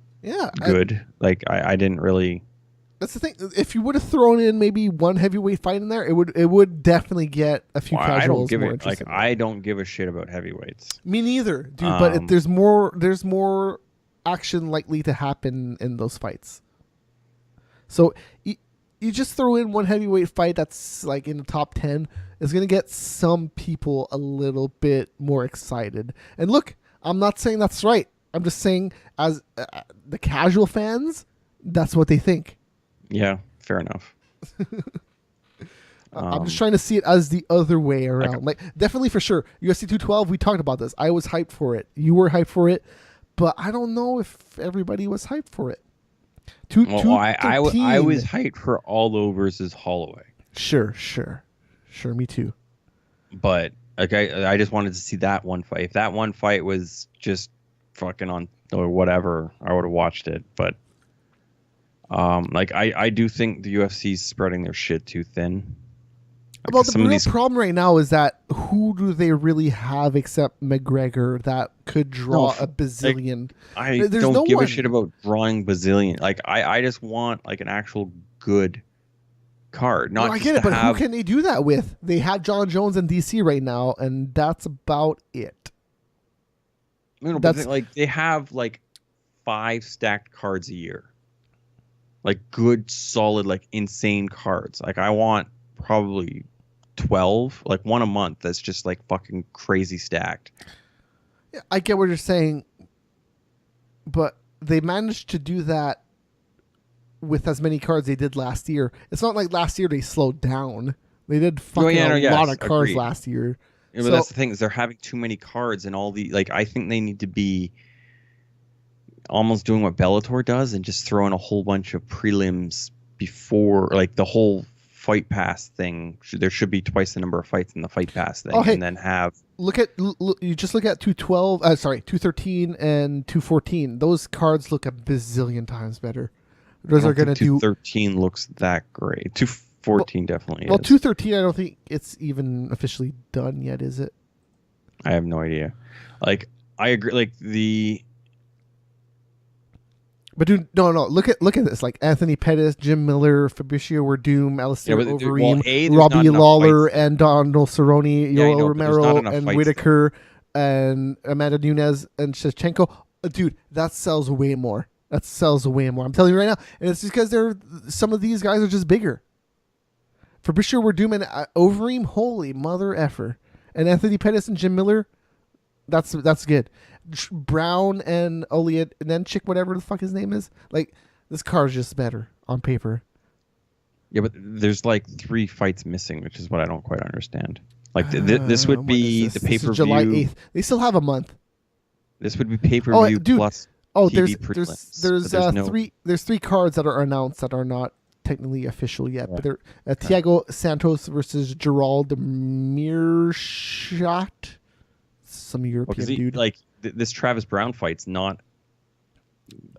good. I didn't really. That's the thing. If you would have thrown in maybe one heavyweight fight in there, it would definitely get a few casuals more interested. I don't give a shit about heavyweights. Me neither, dude. But there's more action likely to happen in those fights. So you just throw in one heavyweight fight that's like in the top 10 is going to get some people a little bit more excited. And look, I'm not saying that's right. I'm just saying as the casual fans, that's what they think. Yeah, fair enough. I'm just trying to see it as the other way around. Like definitely for sure. UFC 212, we talked about this. I was hyped for it. You were hyped for it. But I don't know if everybody was hyped for it. I was hyped for Aldo versus Holloway. Sure, me too. But I just wanted to see that one fight. If that one fight was just fucking on or whatever, I would have watched it. But I do think the UFC's spreading their shit too thin. Well, the real problem right now is that who do they really have except McGregor that could draw a bazillion? I don't give a shit about drawing bazillion. Like I just want like an actual good card. Not I get it, but who can they do that with? They have John Jones and DC right now, and that's about it. They have like 5 stacked cards a year. Like good, solid, like insane cards. Like I want probably 12, like one a month. That's just like fucking crazy stacked. Yeah, I get what you're saying, but they managed to do that with as many cards they did last year. It's not like last year they slowed down. They did a lot of cards last year. Yeah, but that's the thing is they're having too many cards and all the like. I think they need to be almost doing what Bellator does and just throwing a whole bunch of prelims before, like the whole fight pass thing. There should be twice the number of fights in the fight pass thing, and then have you just look at 213 and 214. Those cards look a bazillion times better. Those are going to do. 213 looks that great. 214 definitely. Well, 213, I don't think it's even officially done yet, is it? I have no idea. Like I agree. Like the. But dude, no. Look at this. Like Anthony Pettis, Jim Miller, Fabricio Werdum, Alistair Overeem, Robbie Lawler, and Donald Cerrone, Yoel Romero, and Whitaker, and Amanda Nunes, and Shevchenko. Dude, that sells way more. I'm telling you right now. And it's just because some of these guys are just bigger. Fabricio Werdum and Overeem, holy mother effer. And Anthony Pettis and Jim Miller, that's good. Brown and Olianenchik, whatever the fuck his name is. Like, this card's just better on paper. Yeah, but there's like 3 fights missing, which is what I don't quite understand. Like, this would be the pay-per-view. July 8th. They still have a month. This would be pay-per-view plus TV prelims. There's 3 cards that are announced that are not technically official yet. Yeah. But they're Thiago Santos versus Gerald Meerschaert. some European dude. Like this Travis Brown fight's not.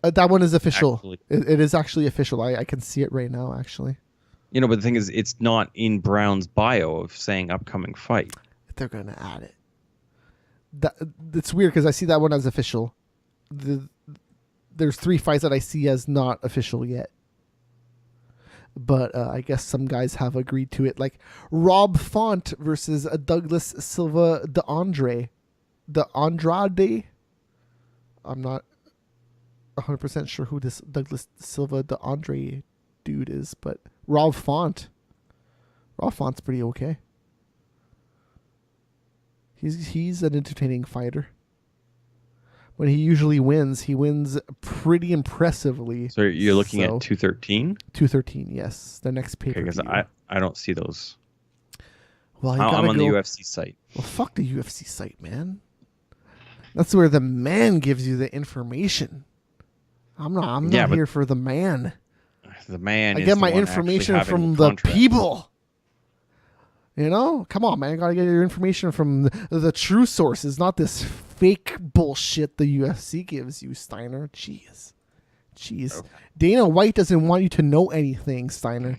That one is official. Actually, it is actually official. I can see it right now, actually. You know, but the thing is, it's not in Brown's bio of saying upcoming fight. They're gonna add it. It's weird because I see that one as official. There's 3 fights that I see as not official yet. But I guess some guys have agreed to it, like Rob Font versus Douglas Silva de Andrade. I'm not 100% sure who this Douglas Silva de Andrade dude is, but Rob Font's pretty okay. He's an entertaining fighter. When he usually wins, he wins pretty impressively. So you're looking at 213? 213, yes. The next pay-per-view. Because I don't see those. Well, I'm on the UFC site. Well, fuck the UFC site, man. That's where the man gives you the information. I'm not here for the man. The man. I get my information from the people. You know, come on, man. Gotta get your information from the true sources, not this fake bullshit the UFC gives you, Steiner. Jeez. Okay. Dana White doesn't want you to know anything, Steiner.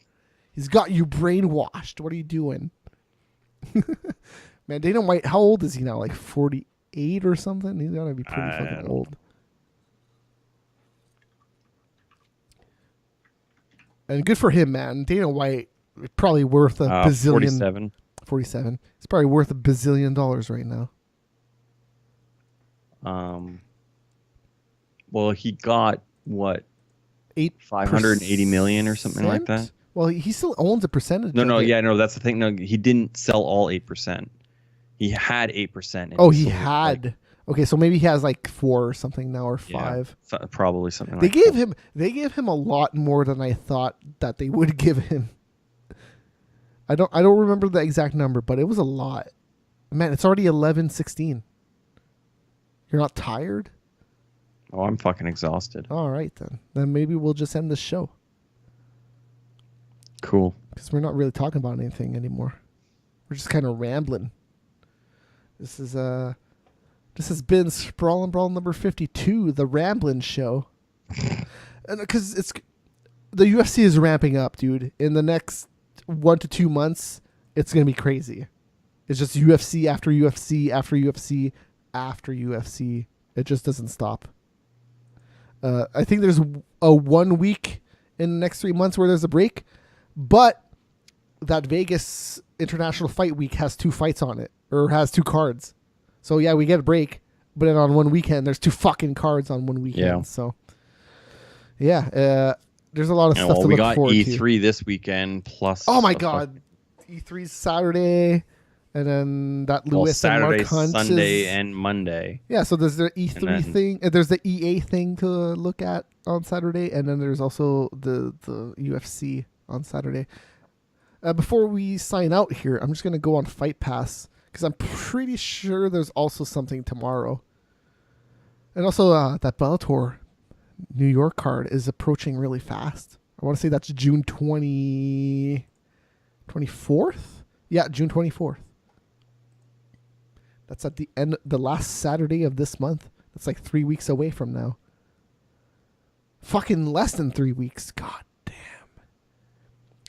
He's got you brainwashed. What are you doing? Man, Dana White, how old is he now? Like 48 or something? He's gotta be pretty fucking old. And good for him, man. Dana White, probably worth a bazillion. 47. It's probably worth $1 bazillion right now. Well, he got what? 580 million or something like that. Well, he still owns a percentage. No, that's the thing. No, he didn't sell all 8%. He had 8%. Oh, he had. Like, okay, so maybe he has like 4 or something now, or 5. Yeah, probably something. They gave him a lot more than I thought that they would give him. I don't remember the exact number, but it was a lot. Man, it's already 11:16. You're not tired? Oh, I'm fucking exhausted. All right, then. Then maybe we'll just end the show. Cool. Because we're not really talking about anything anymore. We're just kind of rambling. This has been Sprawl and Brawl number 52, the Ramblin' Show. And because the UFC is ramping up, dude. In the next 1 to 2 months, it's gonna be crazy. It's just UFC after UFC after UFC after UFC. It just doesn't stop. I think there's a 1 week in the next 3 months where there's a break, but that Vegas International Fight Week has 2 fights on it, or has 2 cards. So yeah, we get a break, but then on one weekend there's 2 fucking cards on one weekend. Yeah. So yeah, there's a lot of stuff to look forward to. We got E3 this weekend plus. Oh my god, E3's Saturday, and then that Lewis and Mark Hunt Sunday and Monday. Yeah, so there's the E3 thing. There's the EA thing to look at on Saturday, and then there's also the UFC on Saturday. Before we sign out here, I'm just gonna go on Fight Pass because I'm pretty sure there's also something tomorrow, and also that Bellator New York card is approaching really fast. I want to say that's June 24th. Yeah, June 24th. That's at the last Saturday of this month. That's like 3 weeks away from now. Fucking less than 3 weeks. God damn.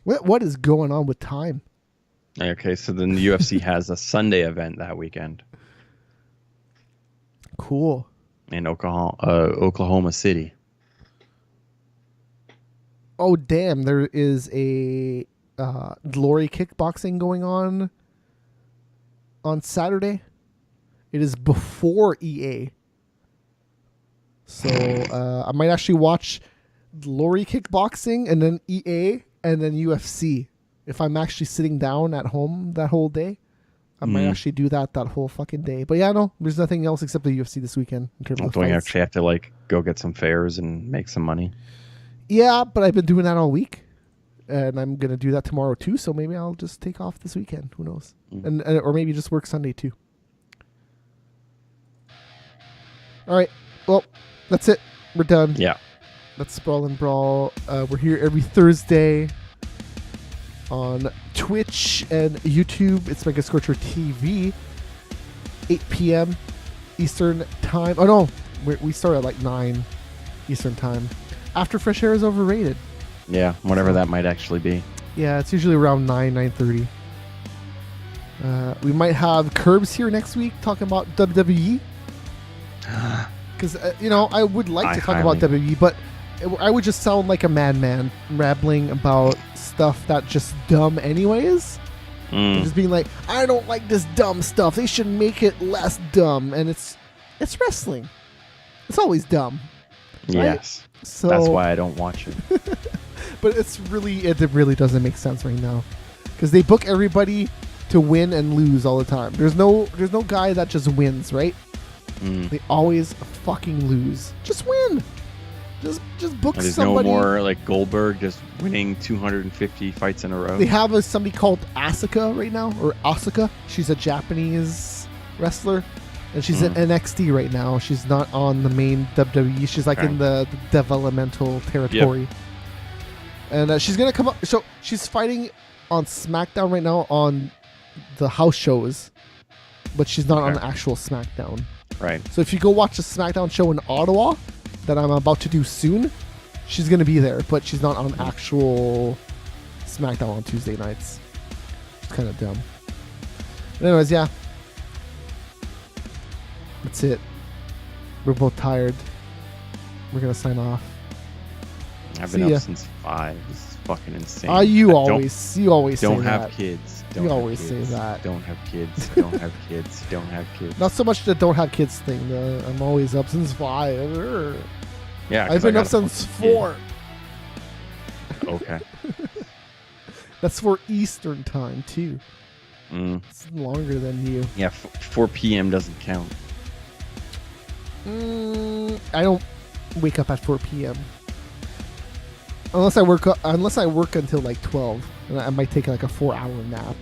What is going on with time? Okay, so then the UFC has a Sunday event that weekend. Cool. In Oklahoma City. Oh, damn. There is a Glory kickboxing going on Saturday. It is before EA. So I might actually watch Glory kickboxing and then EA and then UFC. If I'm actually sitting down at home that whole day, I might actually do that whole fucking day. But yeah, no, there's nothing else except the UFC this weekend in terms of fights. You actually have to go get some fares and make some money? Yeah, but I've been doing that all week, and I'm gonna do that tomorrow too. So maybe I'll just take off this weekend. Who knows? And or maybe just work Sunday too. All right. Well, that's it. We're done. Yeah. That's Sprawl and Brawl. We're here every Thursday on Twitch and YouTube. It's Mega Scorcher TV. 8 p.m. Eastern time. Oh no, we start at like 9 Eastern time. After Fresh Air is overrated. Yeah, whatever that might actually be. Yeah, it's usually around 9:30. We might have Curbs here next week talking about WWE. Because, I would like to talk about WWE, but I would just sound like a madman rambling about stuff that's just dumb anyways. And just being like, I don't like this dumb stuff. They should make it less dumb. And it's wrestling. It's always dumb. Right? Yes. So, that's why I don't watch it. But it really doesn't make sense right now. Because they book everybody to win and lose all the time. There's no guy that just wins, right? They always fucking lose. Just win. Just book There's somebody. no more like Goldberg just winning 250 fights in a row. They have somebody called Asuka right now, or Asuka. She's a Japanese wrestler, and she's in NXT right now. She's not on the main WWE. She's like in the developmental territory. Yep. And she's gonna come up. So she's fighting on SmackDown right now on the house shows, but she's not on the actual SmackDown. Right. So if you go watch the SmackDown show in Ottawa that I'm about to do soon, she's going to be there, but she's not on actual SmackDown on Tuesday nights. It's kind of dumb. But anyways, yeah. That's it. We're both tired. We're going to sign off. I've been up since 5. This is fucking insane. You always say don't that. have kids. You always say that. Don't have kids. Don't have kids. Don't have kids. Not so much the don't have kids thing. I'm always up since 5. Yeah, I've been up since 4. Okay. That's for Eastern time too. It's longer than you. Yeah, 4 p.m. doesn't count. I don't wake up at 4 p.m. Unless I work until like 12, and I might take like a 4-hour nap,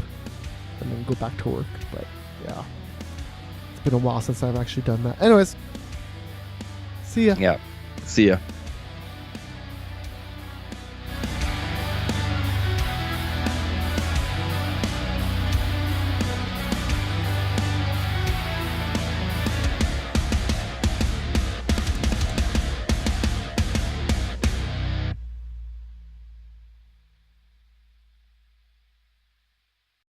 and then go back to work. But yeah, it's been a while since I've actually done that. Anyways, see ya. Yeah, see ya.